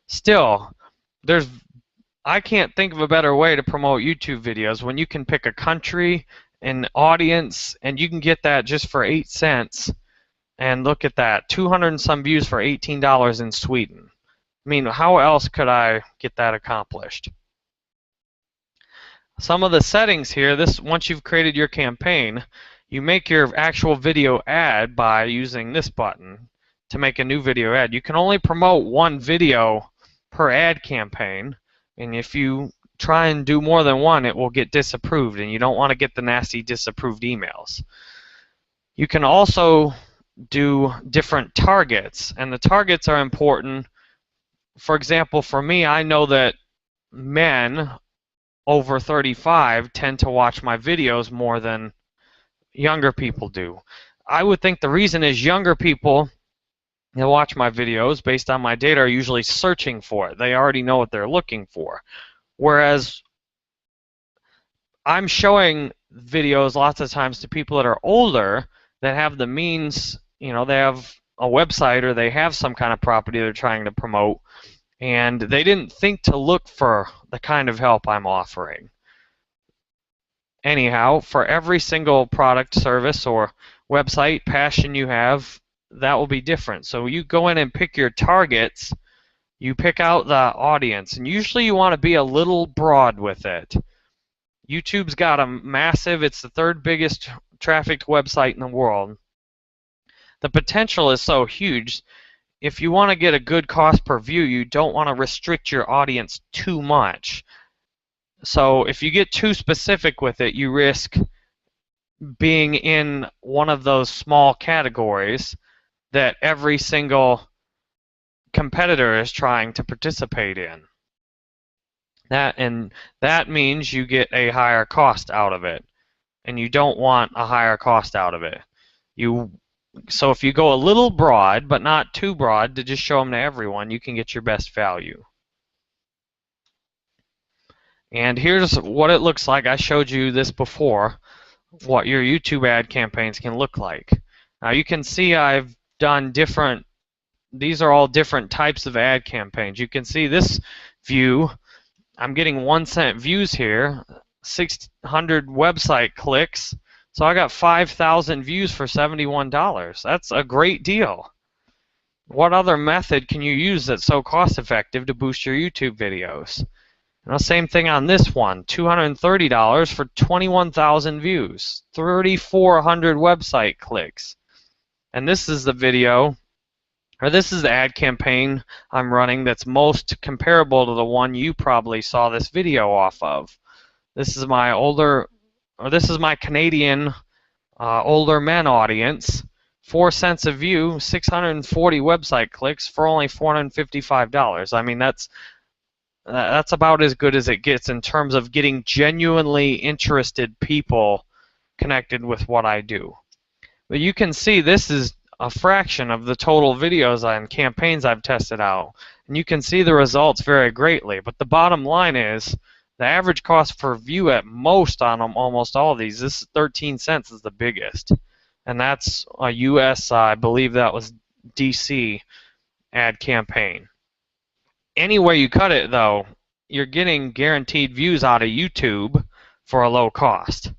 Still, I can't think of a better way to promote YouTube videos when you can pick a country, an audience, and you can get that just for 8 cents. And look at that, 200 and some views for $18 in Sweden. I mean, how else could I get that accomplished? Some of the settings here, once you've created your campaign, you make your actual video ad by using this button to make a new video ad. You can only promote one video per ad campaign, and if you try and do more than one, it will get disapproved, and you don't want to get the nasty disapproved emails. You can also do different targets, and the targets are important. For example, for me, I know that men over 35 tend to watch my videos more than younger people do. I would think the reason is younger people that watch my videos, based on my data, are usually searching for it. They already know what they're looking for. Whereas I'm showing videos lots of times to people that are older that have the means, they have a website or they have some kind of property they're trying to promote, and they didn't think to look for the kind of help I'm offering. Anyhow, for every single product, service, or website passion you have, that will be different. So you go in and pick your targets, you pick out the audience, and usually you want to be a little broad with it. YouTube's got a massive, it's the 3rd biggest trafficked website in the world. The potential is so huge. If you want to get a good cost per view, you don't want to restrict your audience too much. So if you get too specific with it, you risk being in one of those small categories that every single competitor is trying to participate in. That means you get a higher cost out of it, and you don't want a higher cost out of it. So if you go a little broad, but not too broad to just show them to everyone, you can get your best value. And here's what it looks like. I showed you this before, what your YouTube ad campaigns can look like. Now you can see I've done these are all different types of ad campaigns. You can see this view, I'm getting 1 cent views here, 600 website clicks, so I got 5,000 views for $71. That's a great deal. What other method can you use that's so cost effective to boost your YouTube videos? Same thing on this one, $230 for 21,000 views, 3,400 website clicks. And this is the video, or this is the ad campaign I'm running that's most comparable to the one you probably saw this video off of. This is my Canadian older men audience. 4 cents a view, 640 website clicks for only $455. I mean, that's about as good as it gets in terms of getting genuinely interested people connected with what I do. But you can see this is a fraction of the total videos and campaigns I've tested out. And you can see the results vary greatly. But the bottom line is the average cost per view at most on almost all of these, this is 13 cents is the biggest. And that's a US, I believe that was DC ad campaign. Any way you cut it, though, you're getting guaranteed views out of YouTube for a low cost.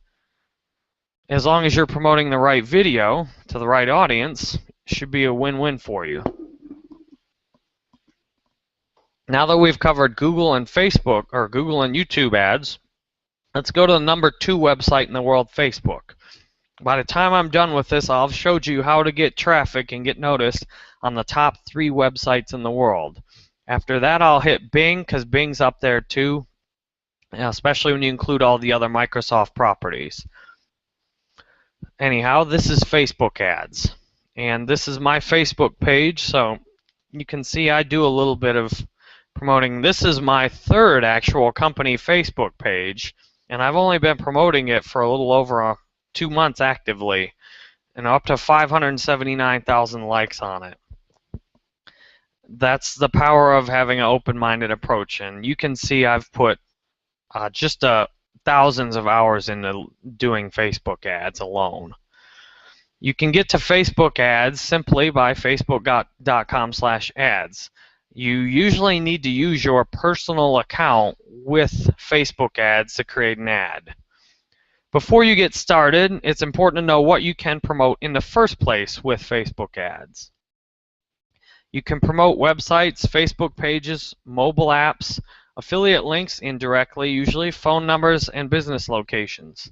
As long as you're promoting the right video to the right audience, it should be a win-win for you. Now that we've covered Google and Facebook, or Google and YouTube ads, let's go to the number 2 website in the world, Facebook. By the time I'm done with this, I'll have showed you how to get traffic and get noticed on the top 3 websites in the world. After that, I'll hit Bing, because Bing's up there too, especially when you include all the other Microsoft properties. Anyhow, this is Facebook ads. And this is my Facebook page, so you can see I do a little bit of promoting. This is my 3rd actual company Facebook page, and I've only been promoting it for a little over 2 months actively, and up to 579,000 likes on it. That's the power of having an open-minded approach, and you can see I've put just thousands of hours into doing Facebook ads alone. You can get to Facebook ads simply by facebook.com/ads. You usually need to use your personal account with Facebook ads to create an ad. Before you get started, it's important to know what you can promote in the first place with Facebook ads. You can promote websites, Facebook pages, mobile apps, affiliate links indirectly, usually phone numbers and business locations.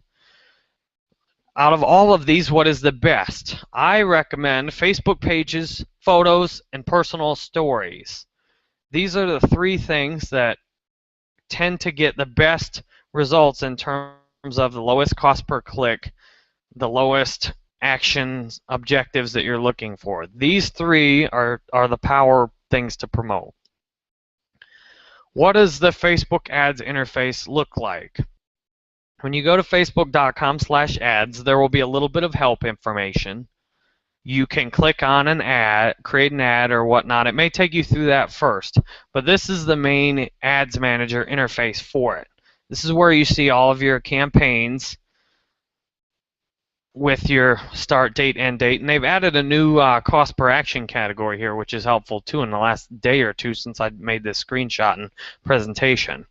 Out of all of these, what is the best? I recommend Facebook pages, photos, and personal stories. These are the 3 things that tend to get the best results in terms of the lowest cost per click, the lowest actions, objectives that you're looking for. These 3 are the power things to promote. What does the Facebook ads interface look like? When you go to facebook.com/ads, there will be a little bit of help information. You can click on an ad, create an ad or whatnot. It may take you through that first, but this is the main ads manager interface for it. This is where you see all of your campaigns with your start date, end date, and they've added a new cost per action category here, which is helpful too in the last day or 2 since I made this screenshot and presentation.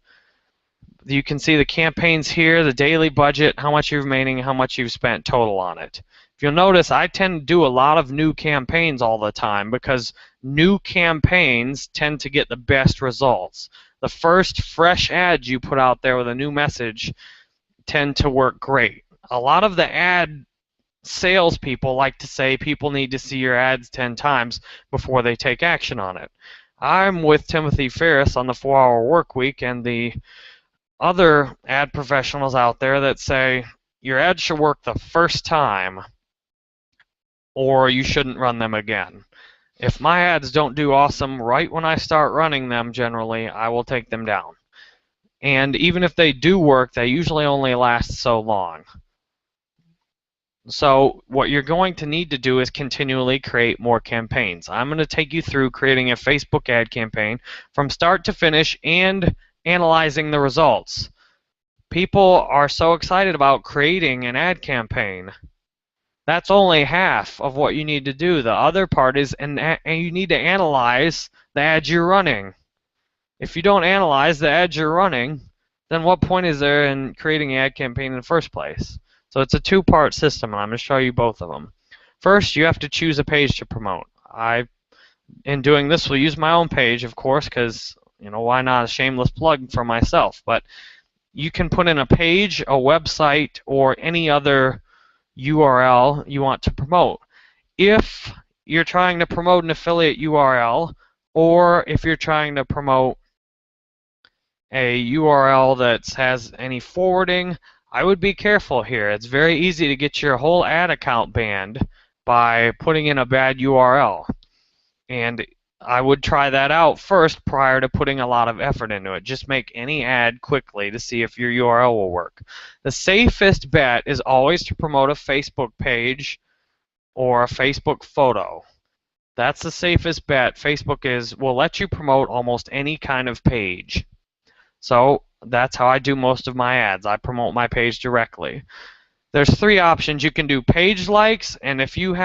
You can see the campaigns here, the daily budget, how much you're remaining, how much you've spent total on it. If you'll notice, I tend to do a lot of new campaigns all the time because new campaigns tend to get the best results. The first fresh ads you put out there with a new message tend to work great. A lot of the ad salespeople like to say people need to see your ads 10 times before they take action on it. I'm with Timothy Ferriss on the 4-Hour Workweek and the other ad professionals out there that say your ad should work the first time or you shouldn't run them again. If my ads don't do awesome right when I start running them, generally, I will take them down. And even if they do work, they usually only last so long. So what you're going to need to do is continually create more campaigns. I'm going to take you through creating a Facebook ad campaign from start to finish and analyzing the results. People are so excited about creating an ad campaign. That's only half of what you need to do. The other part is and you need to analyze the ads you're running. If you don't analyze the ads you're running, then what point is there in creating an ad campaign in the first place? So it's a 2-part system, and I'm going to show you both of them. First, you have to choose a page to promote. In doing this, will use my own page, of course, because why not a shameless plug for myself? But you can put in a page, a website, or any other URL you want to promote. If you're trying to promote an affiliate URL, or if you're trying to promote a URL that has any forwarding, I would be careful here. It's very easy to get your whole ad account banned by putting in a bad URL. And I would try that out first prior to putting a lot of effort into it. Just make any ad quickly to see if your URL will work. The safest bet is always to promote a Facebook page or a Facebook photo. That's the safest bet. Facebook will let you promote almost any kind of page. So that's how I do most of my ads. I promote my page directly. There's 3 options. You can do page likes, and if you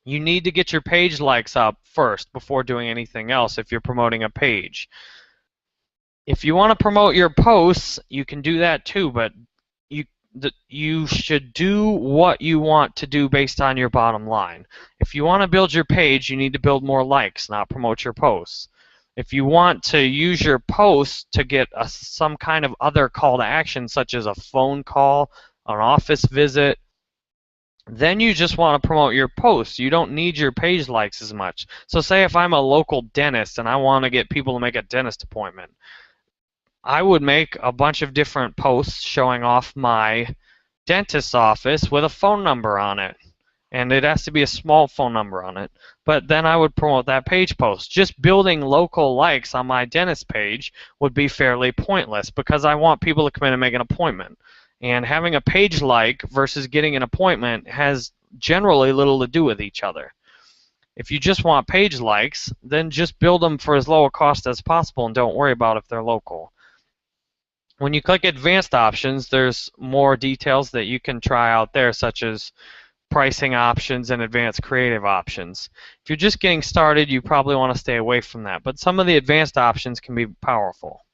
need to get your page likes up first before doing anything else if you're promoting a page. If you want to promote your posts, you can do that too, but you should do what you want to do based on your bottom line. If you want to build your page, you need to build more likes, not promote your posts. If you want to use your post to get some kind of other call to action, such as a phone call, an office visit, then you just want to promote your posts. You don't need your page likes as much. So say if I'm a local dentist and I want to get people to make a dentist appointment, I would make a bunch of different posts showing off my dentist's office with a phone number on it. And it has to be a small phone number on it. But then I would promote that page post. Just building local likes on my dentist page would be fairly pointless because I want people to come in and make an appointment. And having a page like versus getting an appointment has generally little to do with each other. If you just want page likes, then just build them for as low a cost as possible and don't worry about if they're local. When you click advanced options, there's more details that you can try out there, such as pricing options and advanced creative options. If you're just getting started, you probably want to stay away from that, but some of the advanced options can be powerful.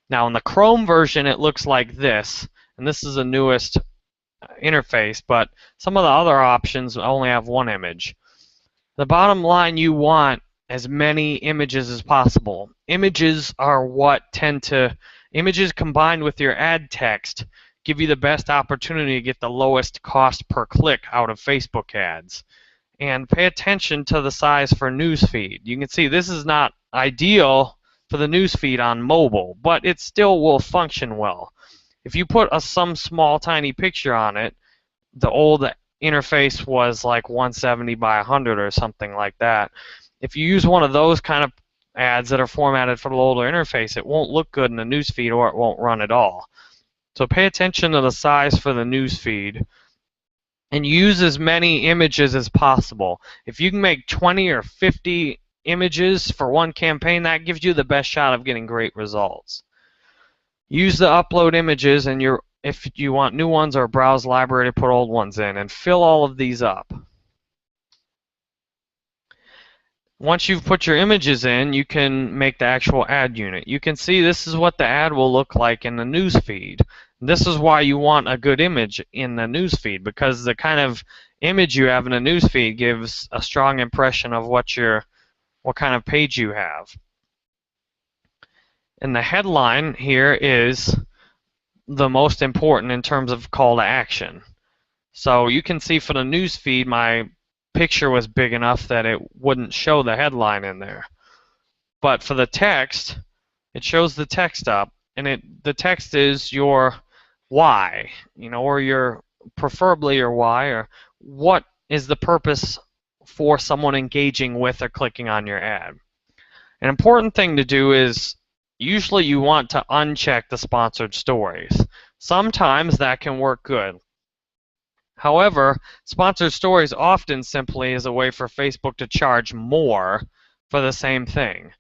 Now in the Chrome version it looks like this, and this is the newest interface, but some of the other options only have one image. The bottom line, you want as many images as possible. Images combined with your ad text give you the best opportunity to get the lowest cost per click out of Facebook ads. And pay attention to the size for newsfeed. You can see this is not ideal for the newsfeed on mobile, but it still will function well. If you put some small tiny picture on it, the old interface was like 170 by 100 or something like that. If you use one of those kind of ads that are formatted for the older interface, it won't look good in the newsfeed or it won't run at all. So pay attention to the size for the newsfeed and use as many images as possible. If you can make 20 or 50 images for one campaign, that gives you the best shot of getting great results. Use the upload images and if you want new ones, or browse library to put old ones in, and fill all of these up. Once you've put your images in, you can make the actual ad unit. You can see this is what the ad will look like in the newsfeed. This is why you want a good image in the newsfeed, because the kind of image you have in a newsfeed gives a strong impression of what kind of page you have. And the headline here is the most important in terms of call to action. So you can see for the newsfeed, my picture was big enough that it wouldn't show the headline in there. But for the text, it shows the text up, and the text is your why, or preferably your why, or what is the purpose for someone engaging with or clicking on your ad. An important thing to do is usually you want to uncheck the sponsored stories. Sometimes that can work good. However, sponsored stories often simply is a way for Facebook to charge more for the same thing.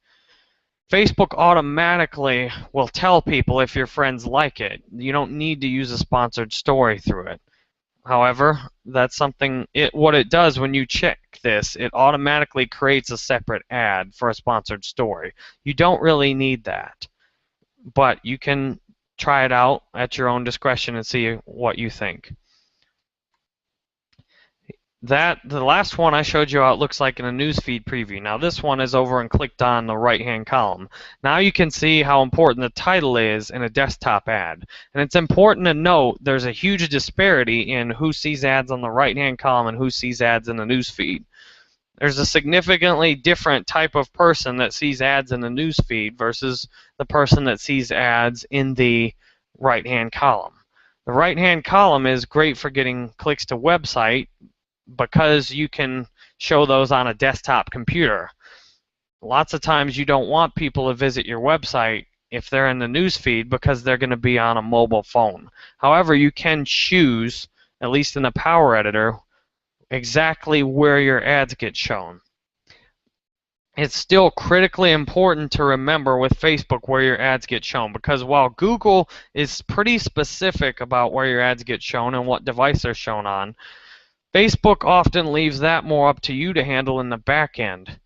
Facebook automatically will tell people if your friends like it. You don't need to use a sponsored story through it. However, that's something, what it does when you check this, it automatically creates a separate ad for a sponsored story. You don't really need that, but you can try it out at your own discretion and see what you think. The last one I showed you how it looks like in a newsfeed preview. Now this one is over and clicked on the right-hand column. Now you can see how important the title is in a desktop ad. And it's important to note there's a huge disparity in who sees ads on the right-hand column and who sees ads in the newsfeed. There's a significantly different type of person that sees ads in the newsfeed versus the person that sees ads in the right-hand column. The right-hand column is great for getting clicks to website, because you can show those on a desktop computer. Lots of times you don't want people to visit your website if they're in the newsfeed because they're going to be on a mobile phone. However, you can choose, at least in the Power Editor, exactly where your ads get shown. It's still critically important to remember with Facebook where your ads get shown, because while Google is pretty specific about where your ads get shown and what device they're shown on, Facebook often leaves that more up to you to handle in the back end.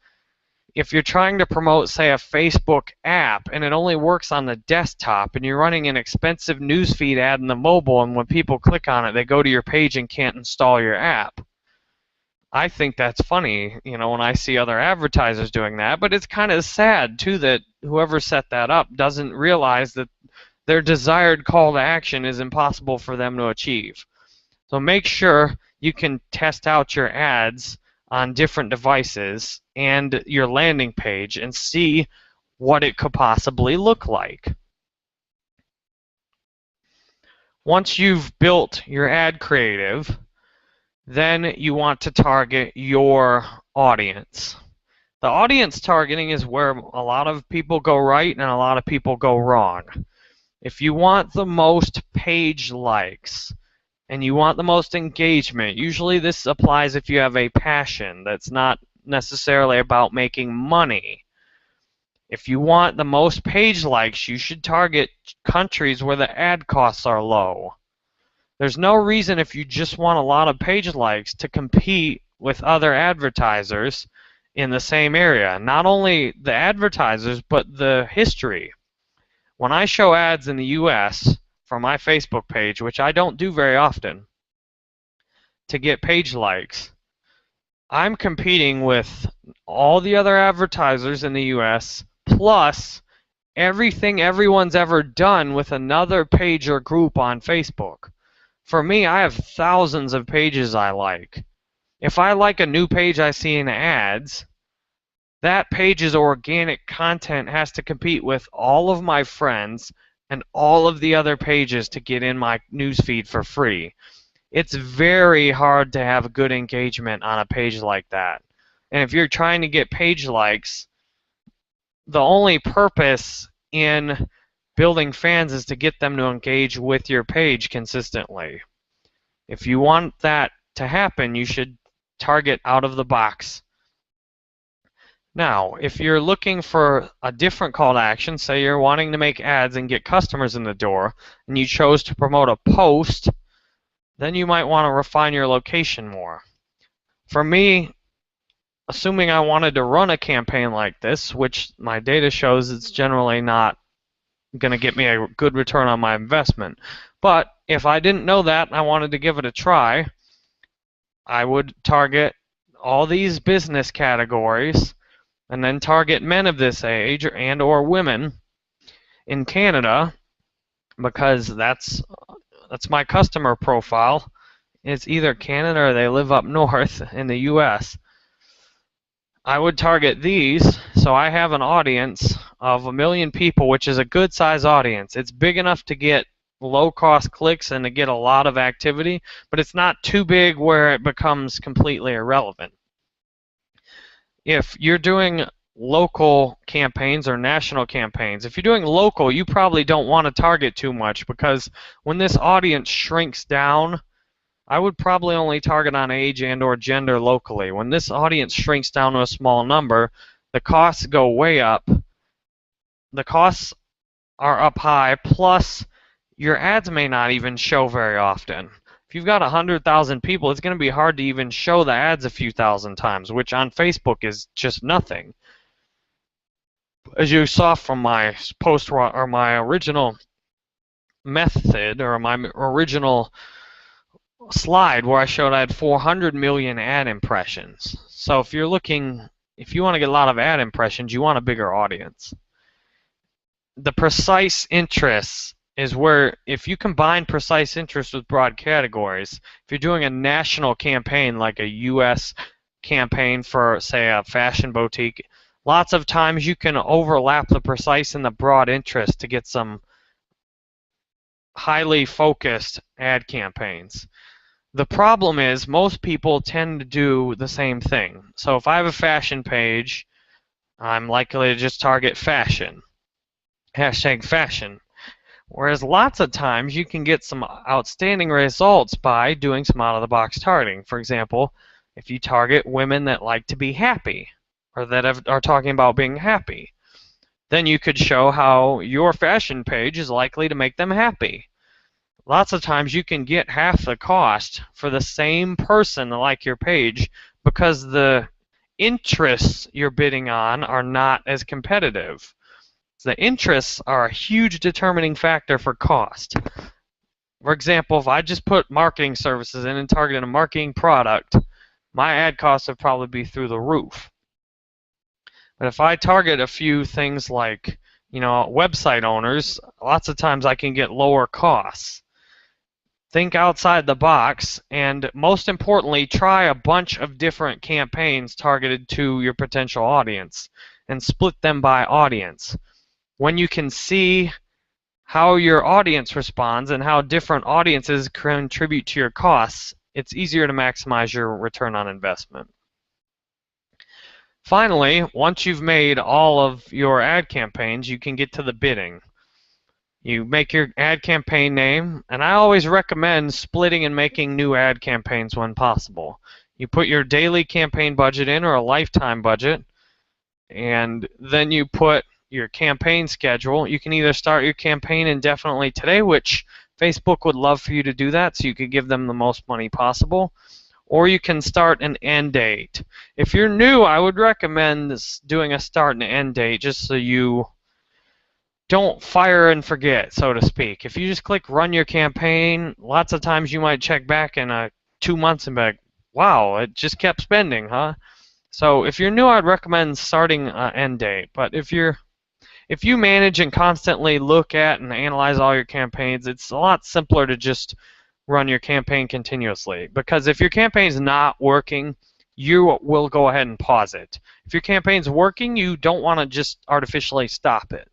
If you're trying to promote, say, a Facebook app and it only works on the desktop and you're running an expensive newsfeed ad in the mobile, and when people click on it, they go to your page and can't install your app, I think that's funny, when I see other advertisers doing that, but it's kind of sad too that whoever set that up doesn't realize that their desired call to action is impossible for them to achieve. So make sure you can test out your ads on different devices and your landing page and see what it could possibly look like. Once you've built your ad creative, then you want to target your audience. The audience targeting is where a lot of people go right and a lot of people go wrong. If you want the most page likes and you want the most engagement, usually this applies if you have a passion that's not necessarily about making money. If you want the most page likes, you should target countries where the ad costs are low. There's no reason if you just want a lot of page likes to compete with other advertisers in the same area. Not only the advertisers, but the history. When I show ads in the US from my Facebook page, which I don't do very often, to get page likes, I'm competing with all the other advertisers in the US plus everything everyone's ever done with another page or group on Facebook. For me, I have thousands of pages I like. If I like a new page I see in ads, that page's organic content has to compete with all of my friends and all of the other pages to get in my newsfeed for free. It's very hard to have good engagement on a page like that. And if you're trying to get page likes, the only purpose in building fans is to get them to engage with your page consistently. If you want that to happen, you should target out of the box. Now, if you're looking for a different call to action, say you're wanting to make ads and get customers in the door, and you chose to promote a post, then you might want to refine your location more. For me, assuming I wanted to run a campaign like this, which my data shows it's generally not going to get me a good return on my investment, but if I didn't know that and I wanted to give it a try, I would target all these business categories and then target men of this age and or women in Canada, because that's my customer profile. It's either Canada or they live up north in the US. I would target these, so I have an audience of 1 million people, which is a good size audience. It's big enough to get low cost clicks and to get a lot of activity, but it's not too big where it becomes completely irrelevant. If you're doing local campaigns or national campaigns, if you're doing local, you probably don't want to target too much, because when this audience shrinks down, I would probably only target on age and or gender locally. When this audience shrinks down to a small number, the costs go way up. The costs are up high, plus your ads may not even show very often. If you've got 100,000 people, it's going to be hard to even show the ads a few thousand times, which on Facebook is just nothing. As you saw from my post or my original method or my original slide where I showed I had 400 million ad impressions. So if you want to get a lot of ad impressions, you want a bigger audience. The precise interests is where, if you combine precise interests with broad categories, if you're doing a national campaign like a US campaign for, say, a fashion boutique, lots of times you can overlap the precise and the broad interest to get some highly focused ad campaigns. The problem is most people tend to do the same thing. So if I have a fashion page, I'm likely to just target fashion, #fashion. Whereas lots of times you can get some outstanding results by doing some out-of-the-box targeting. For example, if you target women that like to be happy or that are talking about being happy, then you could show how your fashion page is likely to make them happy. Lots of times you can get half the cost for the same person to like your page because the interests you're bidding on are not as competitive. The interests are a huge determining factor for cost. For example, if I just put marketing services in and targeted a marketing product, my ad costs would probably be through the roof. But if I target a few things like, website owners, lots of times I can get lower costs. Think outside the box, and most importantly, try a bunch of different campaigns targeted to your potential audience and split them by audience. When you can see how your audience responds and how different audiences contribute to your costs, it's easier to maximize your return on investment. Finally, once you've made all of your ad campaigns, you can get to the bidding. You make your ad campaign name, and I always recommend splitting and making new ad campaigns when possible. You put your daily campaign budget in, or a lifetime budget, and then you put your campaign schedule. You can either start your campaign indefinitely today, which Facebook would love for you to do that so you could give them the most money possible, or you can start an end date. If you're new, I would recommend doing a start and end date just so you don't fire and forget, so to speak. If you just click run your campaign, lots of times you might check back in 2 months and be like, wow, it just kept spending, huh? So if you're new, I'd recommend starting an end date. But if you manage and constantly look at and analyze all your campaigns, it's a lot simpler to just run your campaign continuously. Because if your campaign's not working, you will go ahead and pause it. If your campaign's working, you don't want to just artificially stop it.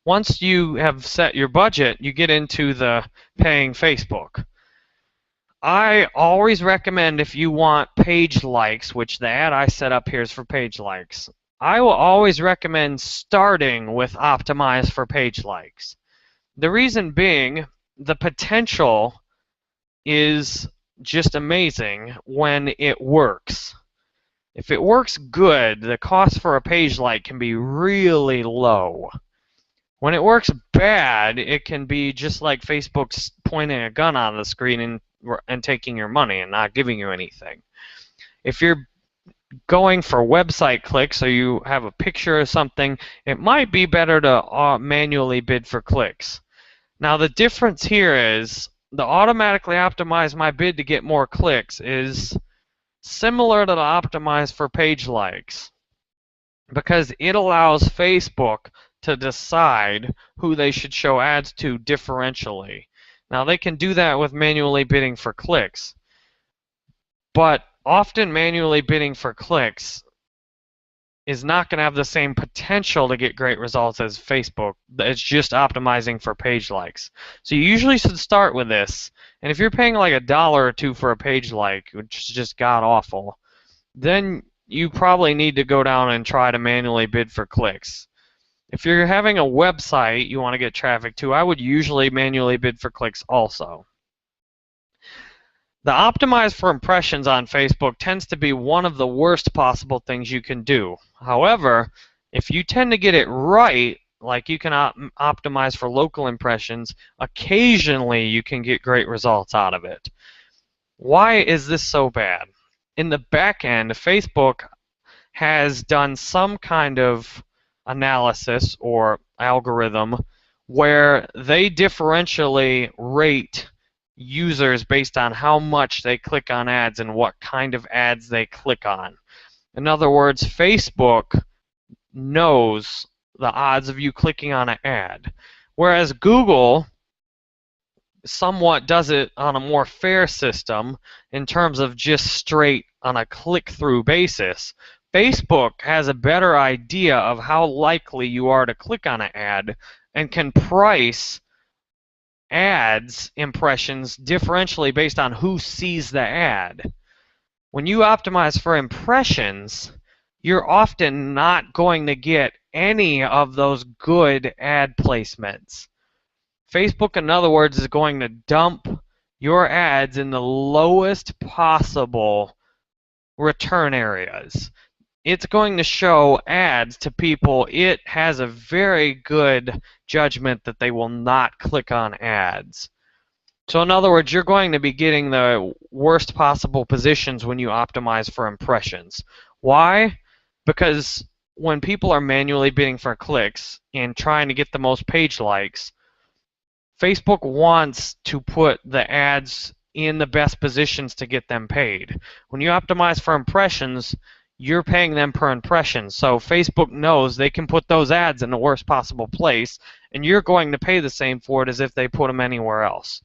Once you have set your budget, you get into the paying Facebook. I always recommend, if you want page likes, which the ad I set up here is for page likes, I will always recommend starting with optimize for page likes. The reason being, the potential is just amazing when it works. If it works good, the cost for a page like can be really low. When it works bad, it can be just like Facebook's pointing a gun on the screen and taking your money and not giving you anything. If you're going for website clicks, or you have a picture or something, it might be better to manually bid for clicks. Now the difference here is the automatically optimize my bid to get more clicks is similar to the optimize for page likes, because it allows Facebook to decide who they should show ads to differentially. Now they can do that with manually bidding for clicks, but often manually bidding for clicks is not going to have the same potential to get great results as Facebook. It's just optimizing for page likes. So you usually should start with this, and if you're paying like $1 or $2 for a page like, which is just god awful, then you probably need to go down and try to manually bid for clicks. If you're having a website you want to get traffic to, I would usually manually bid for clicks also. The optimize for impressions on Facebook tends to be one of the worst possible things you can do. However, if you tend to get it right, like you can optimize for local impressions, occasionally you can get great results out of it. Why is this so bad? In the back end, Facebook has done some kind of analysis or algorithm where they differentially rate users based on how much they click on ads and what kind of ads they click on. In other words, Facebook knows the odds of you clicking on an ad, whereas Google somewhat does it on a more fair system in terms of just straight on a click-through basis. Facebook has a better idea of how likely you are to click on an ad and can price ads impressions differentially based on who sees the ad. When you optimize for impressions, you're often not going to get any of those good ad placements. Facebook, in other words, is going to dump your ads in the lowest possible return areas. It's going to show ads to people it has a very good judgment that they will not click on ads. So in other words, you're going to be getting the worst possible positions when you optimize for impressions. Why? Because when people are manually bidding for clicks and trying to get the most page likes, Facebook wants to put the ads in the best positions to get them paid. When you optimize for impressions, you're paying them per impression. So Facebook knows they can put those ads in the worst possible place, and you're going to pay the same for it as if they put them anywhere else.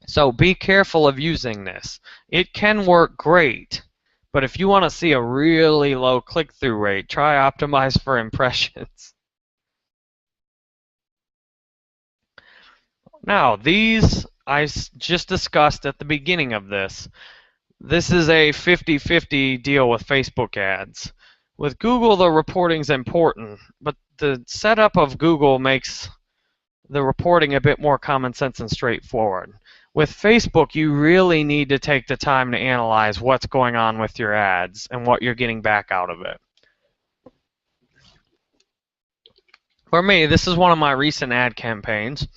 So be careful of using this. It can work great, but if you want to see a really low click-through rate, try optimize for impressions. Now, these I just discussed at the beginning of this. This is a 50-50 deal with Facebook ads. With Google, the reporting's important, but the setup of Google makes the reporting a bit more common sense and straightforward. With Facebook, you really need to take the time to analyze what's going on with your ads and what you're getting back out of it. For me, this is one of my recent ad campaigns.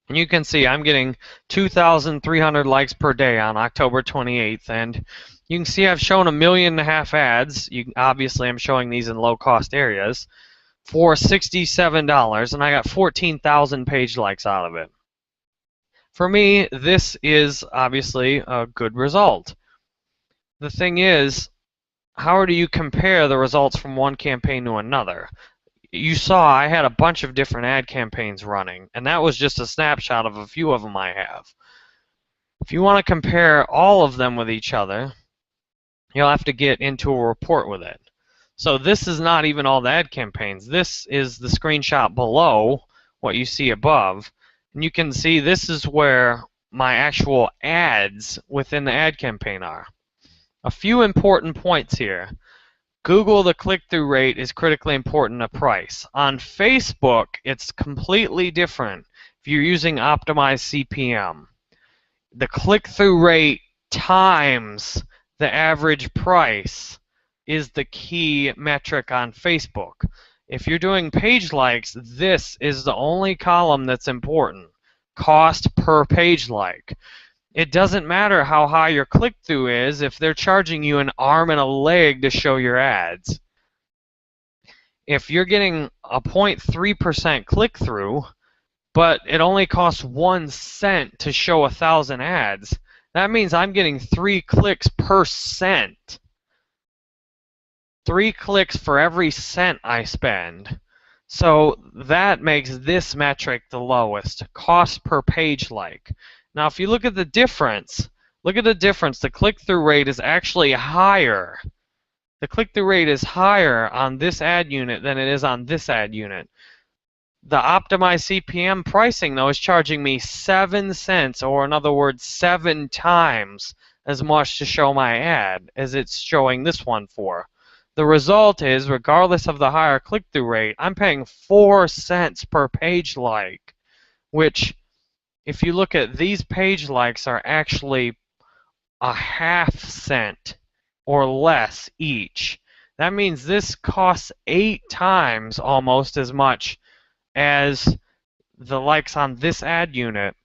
And you can see I'm getting 2,300 likes per day on October 28th. And you can see I've shown 1.5 million ads. Obviously, I'm showing these in low-cost areas for $67, and I got 14,000 page likes out of it. For me, this is obviously a good result. The thing is, how do you compare the results from one campaign to another? You saw I had a bunch of different ad campaigns running, and that was just a snapshot of a few of them I have. If you want to compare all of them with each other, you'll have to get into a report with it. So this is not even all the ad campaigns. This is the screenshot below what you see above. And you can see this is where my actual ads within the ad campaign are. A few important points here. Google, the click-through rate is critically important to price. On Facebook, it's completely different if you're using optimized CPM. The click-through rate times the average price is the key metric on Facebook. If you're doing page likes, this is the only column that's important. Cost per page like. It doesn't matter how high your click-through is if they're charging you an arm and a leg to show your ads. If you're getting a 0.3% click-through, but it only costs 1 cent to show 1,000 ads, that means I'm getting 3 clicks per cent. 3 clicks for every cent I spend. So that makes this metric the lowest, cost per page like. Now, if you look at the difference, the click-through rate is actually higher. The click-through rate is higher on this ad unit than it is on this ad unit. The optimized CPM pricing, though, is charging me 7 cents, or in other words, 7 times as much to show my ad as it's showing this one for. The result is, regardless of the higher click-through rate, I'm paying 4 cents per page like, which, if you look at these page likes, are actually a ½ cent or less each. That means this costs 8 times almost as much as the likes on this ad unit,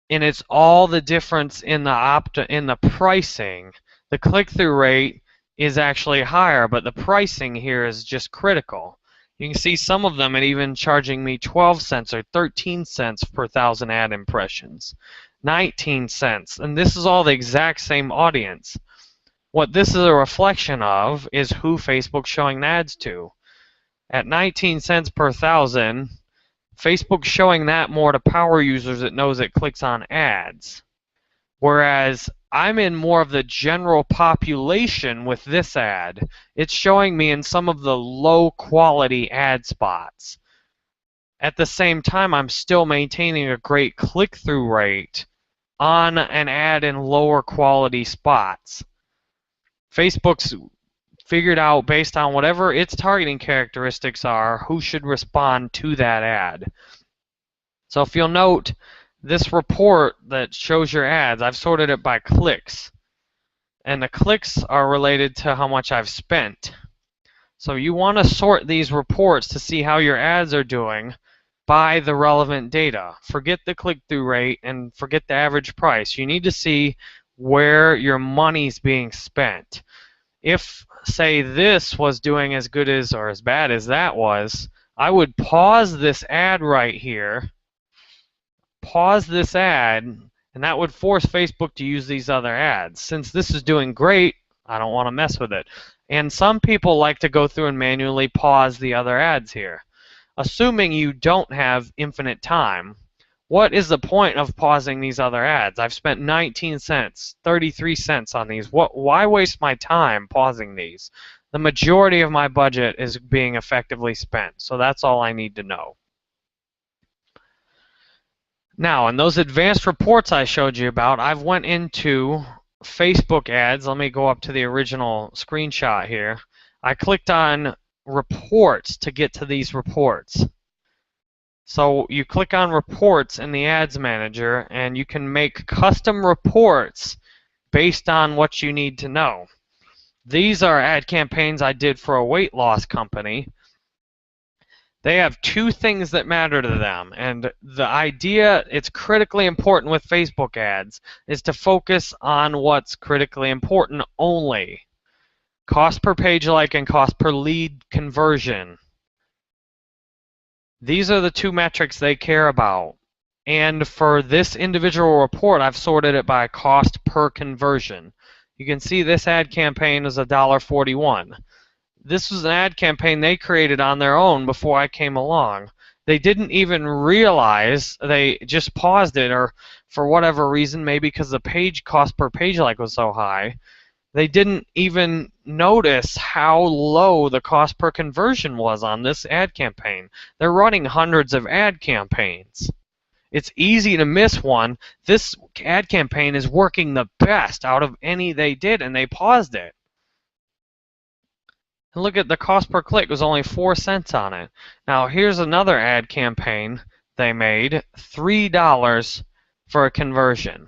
and it's all the difference in the pricing. The click-through rate is actually higher, but the pricing here is just critical. You can see some of them are even charging me 12 cents or 13 cents per 1,000 ad impressions, 19 cents, and this is all the exact same audience. What this is a reflection of is who Facebook's showing ads to. At 19 cents per 1,000, Facebook's showing that more to power users it knows it clicks on ads. Whereas I'm in more of the general population with this ad. It's showing me in some of the low quality ad spots. At the same time, I'm still maintaining a great click-through rate on an ad in lower quality spots. Facebook's figured out, based on whatever its targeting characteristics are, who should respond to that ad. So if you'll note, this report that shows your ads, I've sorted it by clicks. And the clicks are related to how much I've spent. So you want to sort these reports to see how your ads are doing by the relevant data. Forget the click-through rate and forget the average price. You need to see where your money's being spent. If, say, this was doing as good as or as bad as that was, I would pause this ad right here, pause this ad, And that would force Facebook to use these other ads. Since this is doing great, I don't want to mess with it. And some people like to go through and manually pause the other ads here. Assuming you don't have infinite time, what is the point of pausing these other ads? I've spent 19 cents, 33 cents on these. Why waste my time pausing these? The majority of my budget is being effectively spent, so that's all I need to know. Now, in those advanced reports I showed you about, I've went into Facebook ads. Let me go up to the original screenshot here. I clicked on reports to get to these reports. So you click on reports in the ads manager and you can make custom reports based on what you need to know. These are ad campaigns I did for a weight loss company. They have two things that matter to them, and the idea, it's critically important with Facebook ads, is to focus on what's critically important only. Cost per page like and cost per lead conversion. These are the two metrics they care about. And for this individual report, I've sorted it by cost per conversion. You can see this ad campaign is $1.41. This was an ad campaign they created on their own before I came along. They didn't even realize, they just paused it, or for whatever reason, maybe because the page cost per page like was so high, they didn't even notice how low the cost per conversion was on this ad campaign. They're running hundreds of ad campaigns. It's easy to miss one. This ad campaign is working the best out of any they did, and they paused it. And look at the cost per click was only 4 cents on it. Now here's another ad campaign they made, $3 for a conversion.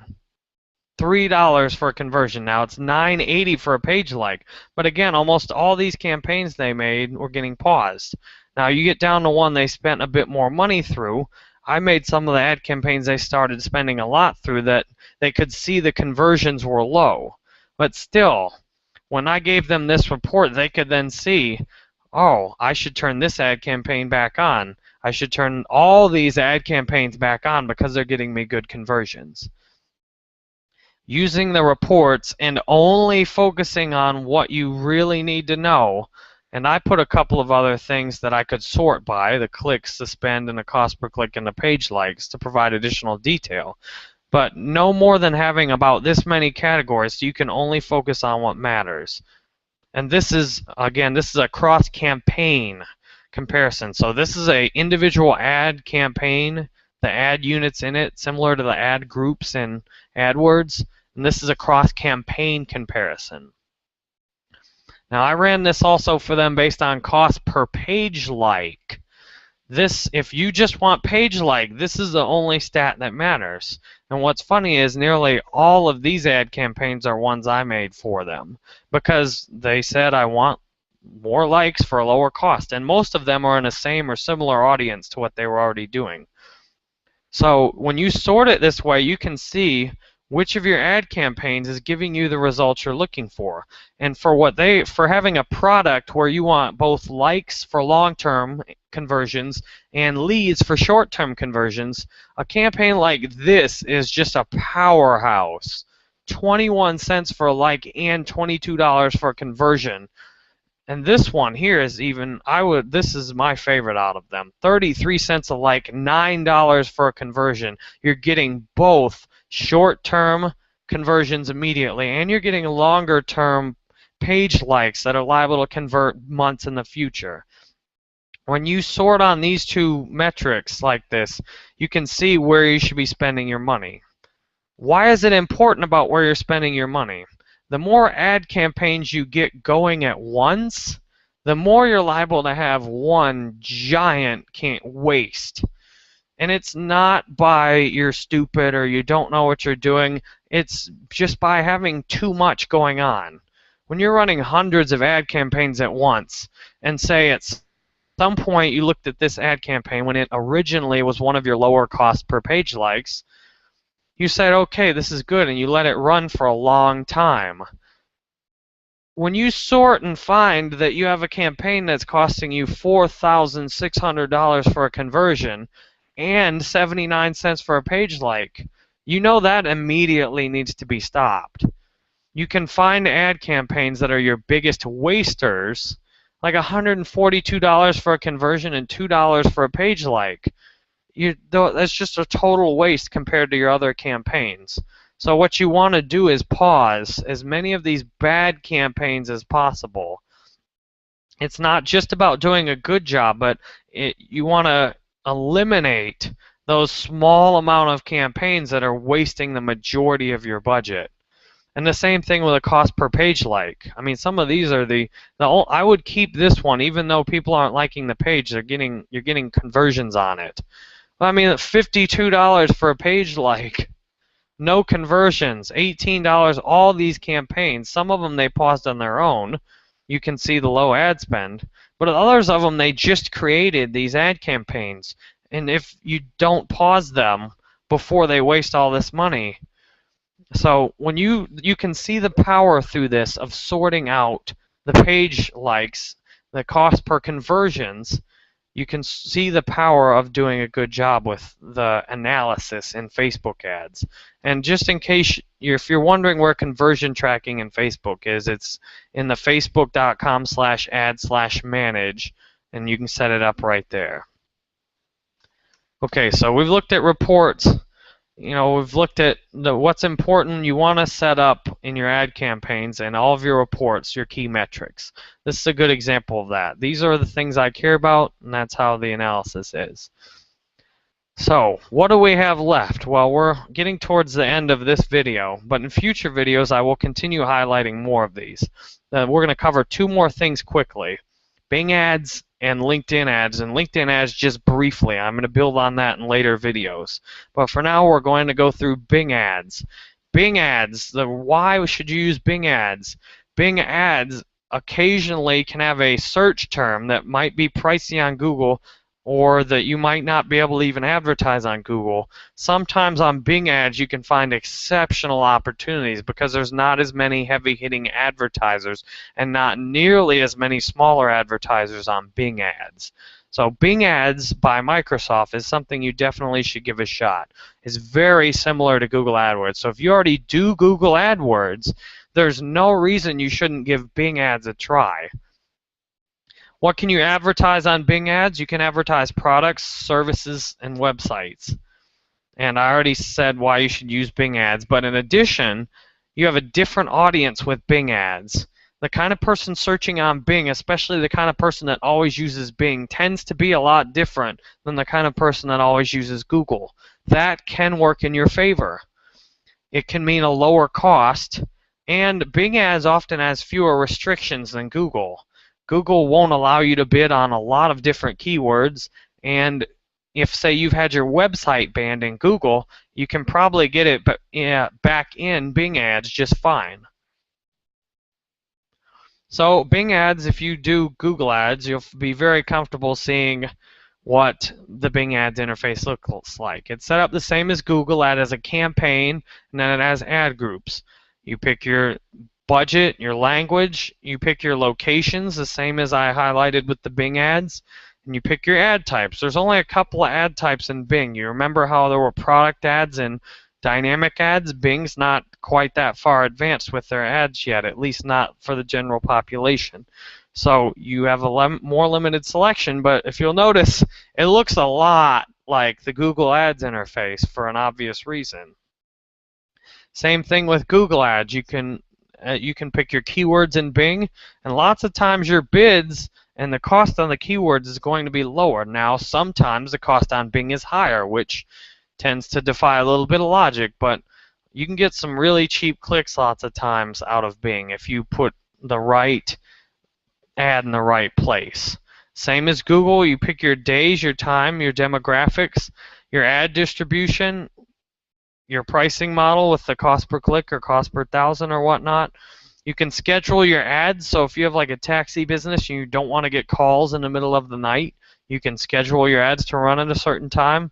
$3 for a conversion. Now it's $9.80 for a page like. But again, almost all these campaigns they made were getting paused. Now you get down to one they spent a bit more money through. I made some of the ad campaigns they started spending a lot through that they could see the conversions were low. But still, when I gave them this report, they could then see, oh, I should turn this ad campaign back on. I should turn all these ad campaigns back on because they're getting me good conversions. Using the reports and only focusing on what you really need to know. And I put a couple of other things that I could sort by, the clicks, the spend, and the cost per click, and the page likes to provide additional detail. But no more than having about this many categories, so you can only focus on what matters. And this is, again, this is a cross-campaign comparison. So this is an individual ad campaign, the ad units in it, similar to the ad groups in AdWords. And this is a cross-campaign comparison. Now I ran this also for them based on cost per page like. This, if you just want page like, this is the only stat that matters. And what's funny is nearly all of these ad campaigns are ones I made for them because they said I want more likes for a lower cost, and most of them are in the same or similar audience to what they were already doing. So when you sort it this way, you can see which of your ad campaigns is giving you the results you're looking for. And for having a product where you want both likes for long-term conversions and leads for short-term conversions, a campaign like this is just a powerhouse. 21 cents for a like and $22 for a conversion. And this one here is even, this is my favorite out of them. 33 cents a like, $9 for a conversion. You're getting both short-term conversions immediately, and you're getting longer-term page likes that are liable to convert months in the future. When you sort on these two metrics like this, you can see where you should be spending your money. Why is it important about where you're spending your money? The more ad campaigns you get going at once, the more you're liable to have one giant waste. And it's not by you're stupid or you don't know what you're doing. It's just by having too much going on. When you're running hundreds of ad campaigns at once, and say at some point you looked at this ad campaign when it originally was one of your lower cost per page likes, you said, okay, this is good, and you let it run for a long time. When you sort and find that you have a campaign that's costing you $4,600 for a conversion, and 79 cents for a page like, you know that immediately needs to be stopped. You can find ad campaigns that are your biggest wasters, like $142 for a conversion and $2 for a page like. That's just a total waste compared to your other campaigns. So what you want to do is pause as many of these bad campaigns as possible. It's not just about doing a good job, but you want to eliminate those small amount of campaigns that are wasting the majority of your budget. And the same thing with a cost per page like. I mean, some of these are I would keep this one even though people aren't liking the page. You're getting conversions on it. I mean, $52 for a page like, no conversions, $18, all these campaigns. Some of them they paused on their own. You can see the low ad spend. But others of them, they just created these ad campaigns. And if you don't pause them before they waste all this money. So when you can see the power through this of sorting out the page likes, the cost per conversions, you can see the power of doing a good job with the analysis in Facebook ads. And just in case if you're wondering where conversion tracking in Facebook is, it's in the facebook.com/ad/manage, and you can set it up right there. Okay, so we've looked at reports. We've looked at what's important you want to set up in your ad campaigns and all of your reports, your key metrics. This is a good example of that. These are the things I care about, and that's how the analysis is. So, what do we have left? Well, we're getting towards the end of this video, but in future videos I will continue highlighting more of these. We're going to cover two more things quickly. Bing ads and LinkedIn ads, and LinkedIn ads just briefly. I'm going to build on that in later videos. But for now, we're going to go through Bing ads. Bing ads, why should you use Bing ads? Bing ads occasionally can have a search term that might be pricey on Google, or that you might not be able to even advertise on Google. Sometimes on Bing ads you can find exceptional opportunities because there's not as many heavy-hitting advertisers and not nearly as many smaller advertisers on Bing ads. So Bing ads by Microsoft is something you definitely should give a shot. It's very similar to Google AdWords. So if you already do Google AdWords, there's no reason you shouldn't give Bing ads a try. What can you advertise on Bing ads? You can advertise products, services, and websites. And I already said why you should use Bing ads, but in addition, you have a different audience with Bing ads. The kind of person searching on Bing, especially the kind of person that always uses Bing, tends to be a lot different than the kind of person that always uses Google. That can work in your favor. It can mean a lower cost, and Bing ads often has fewer restrictions than Google. Google won't allow you to bid on a lot of different keywords, and if, say, you've had your website banned in Google, you can probably get it back in Bing ads just fine. So Bing ads, if you do Google ads, you'll be very comfortable seeing what the Bing ads interface looks like. It's set up the same as Google ad as a campaign, and then it has ad groups. You pick your budget, your language, you pick your locations, the same as I highlighted with the Bing ads, and you pick your ad types. There's only a couple of ad types in Bing. You remember how there were product ads and dynamic ads? Bing's not quite that far advanced with their ads yet, at least not for the general population. So you have a more limited selection, but if you'll notice, it looks a lot like the Google Ads interface for an obvious reason. Same thing with Google Ads. You can pick your keywords in Bing, and lots of times your bids and the cost on the keywords is going to be lower. Now, sometimes the cost on Bing is higher, which tends to defy a little bit of logic, but you can get some really cheap clicks lots of times out of Bing if you put the right ad in the right place. Same as Google, you pick your days, your time, your demographics, your ad distribution, your pricing model with the cost per click or cost per thousand or whatnot. You can schedule your ads, so if you have like a taxi business and you don't want to get calls in the middle of the night, you can schedule your ads to run at a certain time.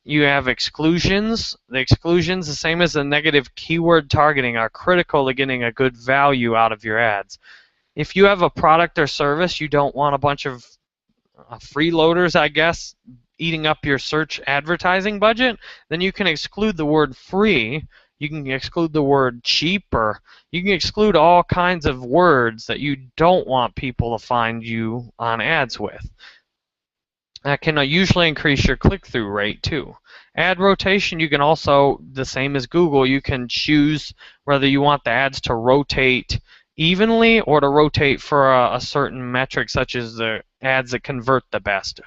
You have exclusions. The exclusions, the same as the negative keyword targeting, are critical to getting a good value out of your ads. If you have a product or service, you don't want a bunch of freeloaders, I guess, eating up your search advertising budget, then you can exclude the word free, you can exclude the word cheap, or you can exclude all kinds of words that you don't want people to find you on ads with. That can usually increase your click-through rate too. Ad rotation, you can also, the same as Google, you can choose whether you want the ads to rotate evenly or to rotate for a certain metric, such as the ads that convert the best.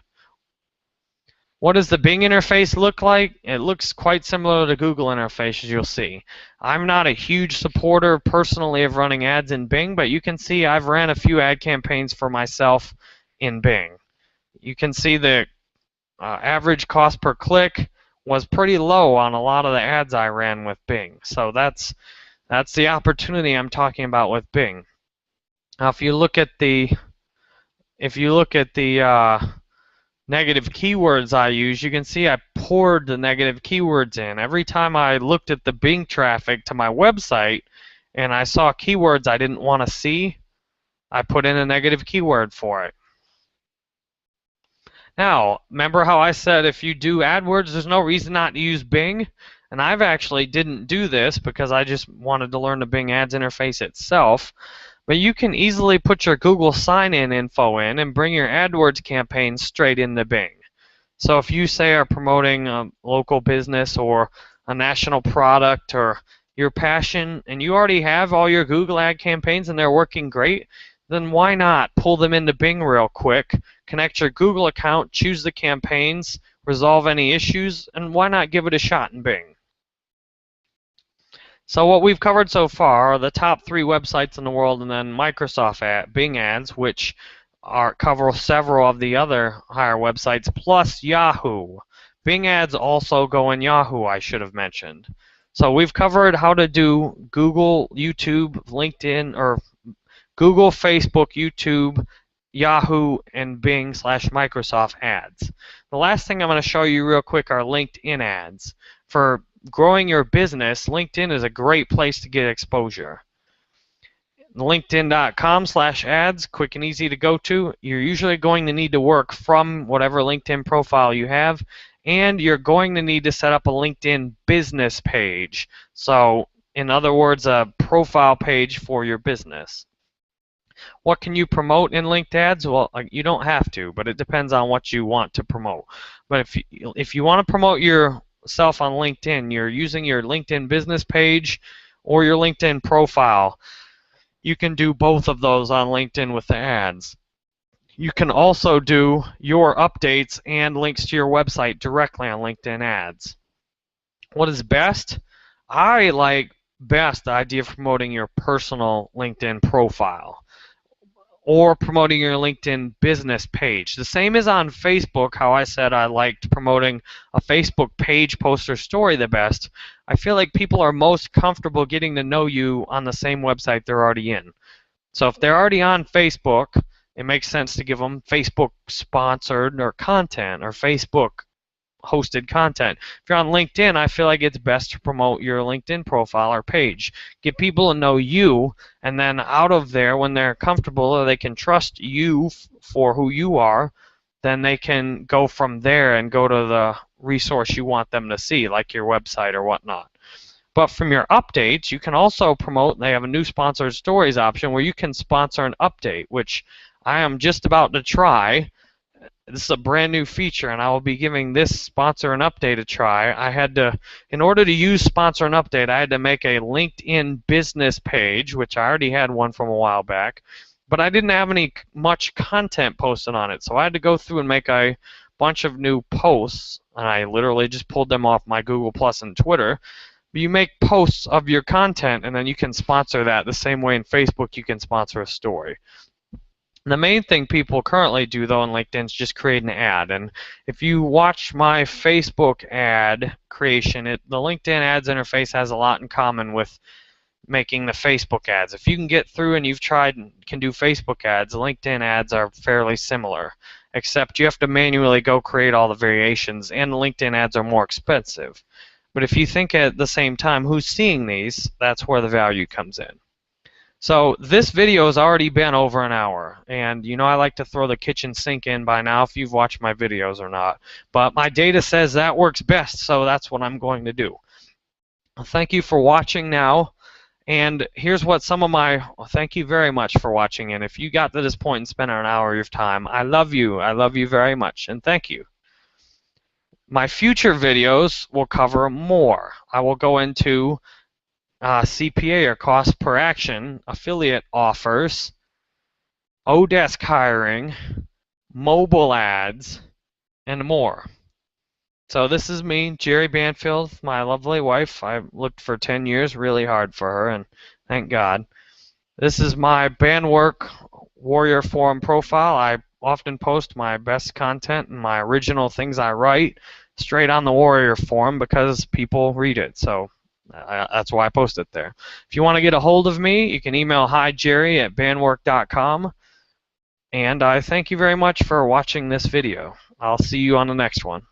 What does the Bing interface look like? It looks quite similar to the Google interface, as you'll see. I'm not a huge supporter personally of running ads in Bing, but you can see I've ran a few ad campaigns for myself in Bing. You can see the average cost per click was pretty low on a lot of the ads I ran with Bing. So that's the opportunity I'm talking about with Bing. Now, if you look at the negative keywords I use, you can see I poured the negative keywords in. Every time I looked at the Bing traffic to my website and I saw keywords I didn't want to see, I put in a negative keyword for it. Now, remember how I said if you do AdWords, there's no reason not to use Bing? And I've actually didn't do this because I just wanted to learn the Bing Ads interface itself. But you can easily put your Google sign-in info in and bring your AdWords campaign straight into Bing. So if you say are promoting a local business or a national product or your passion, and you already have all your Google ad campaigns and they're working great, then why not pull them into Bing real quick, connect your Google account, choose the campaigns, resolve any issues, and why not give it a shot in Bing? So what we've covered so far are the top 3 websites in the world, and then Microsoft Bing Ads, which cover several of the other higher websites, plus Yahoo. Bing Ads also go in Yahoo, I should have mentioned. So we've covered how to do Google, YouTube, LinkedIn, or Google, Facebook, YouTube, Yahoo, and Bing/Microsoft ads. The last thing I'm going to show you real quick are LinkedIn ads. For growing your business, LinkedIn is a great place to get exposure. LinkedIn.com/ads, quick and easy to go to. You're usually going to need to work from whatever LinkedIn profile you have, and you're going to need to set up a LinkedIn business page. So, in other words, a profile page for your business. What can you promote in linked ads? Well, you don't have to, but it depends on what you want to promote. But if you want to promote yourself on LinkedIn, you're using your LinkedIn business page or your LinkedIn profile. You can do both of those on LinkedIn with the ads. You can also do your updates and links to your website directly on LinkedIn ads. What is best? I like best the idea of promoting your personal LinkedIn profile or promoting your LinkedIn business page. The same as on Facebook, how I said I liked promoting a Facebook page, post, or story the best. I feel like people are most comfortable getting to know you on the same website they're already in. So if they're already on Facebook, it makes sense to give them Facebook sponsored or content or Facebook hosted content. If you're on LinkedIn, I feel like it's best to promote your LinkedIn profile or page. Get people to know you, and then out of there, when they're comfortable or they can trust you for who you are, then they can go from there and go to the resource you want them to see, like your website or whatnot. But from your updates, you can also promote, they have a new sponsored stories option where you can sponsor an update, which I am just about to try. This is a brand new feature, and I will be giving this sponsor an update a try. In order to use sponsor an update, I had to make a LinkedIn business page, which I already had one from a while back, but I didn't have much content posted on it, so I had to go through and make a bunch of new posts, and I literally just pulled them off my Google Plus and Twitter. But you make posts of your content, and then you can sponsor that the same way in Facebook you can sponsor a story. The main thing people currently do, though, in LinkedIn is just create an ad. And if you watch my Facebook ad creation, the LinkedIn ads interface has a lot in common with making the Facebook ads. If you can get through and you've tried and can do Facebook ads, LinkedIn ads are fairly similar, except you have to manually go create all the variations, and the LinkedIn ads are more expensive. But if you think at the same time, who's seeing these, that's where the value comes in. So this video has already been over an hour, and you know I like to throw the kitchen sink in by now if you've watched my videos or not. But my data says that works best, so that's what I'm going to do. Thank you for watching now. And here's what some of my, thank you very much for watching. And if you got to this point and spent an hour of your time, I love you. I love you very much. And thank you. My future videos will cover more. I will go into CPA, or cost per action, affiliate offers, Odesk hiring, mobile ads, and more. So this is me, Jerry Banfield, my lovely wife. I've looked for 10 years really hard for her, and thank God. This is my Bandwork Warrior Forum profile. I often post my best content and my original things I write straight on the Warrior Forum because people read it. So that's why I post it there. If you want to get a hold of me, you can email hijerry@bandwork.com. And I thank you very much for watching this video. I'll see you on the next one.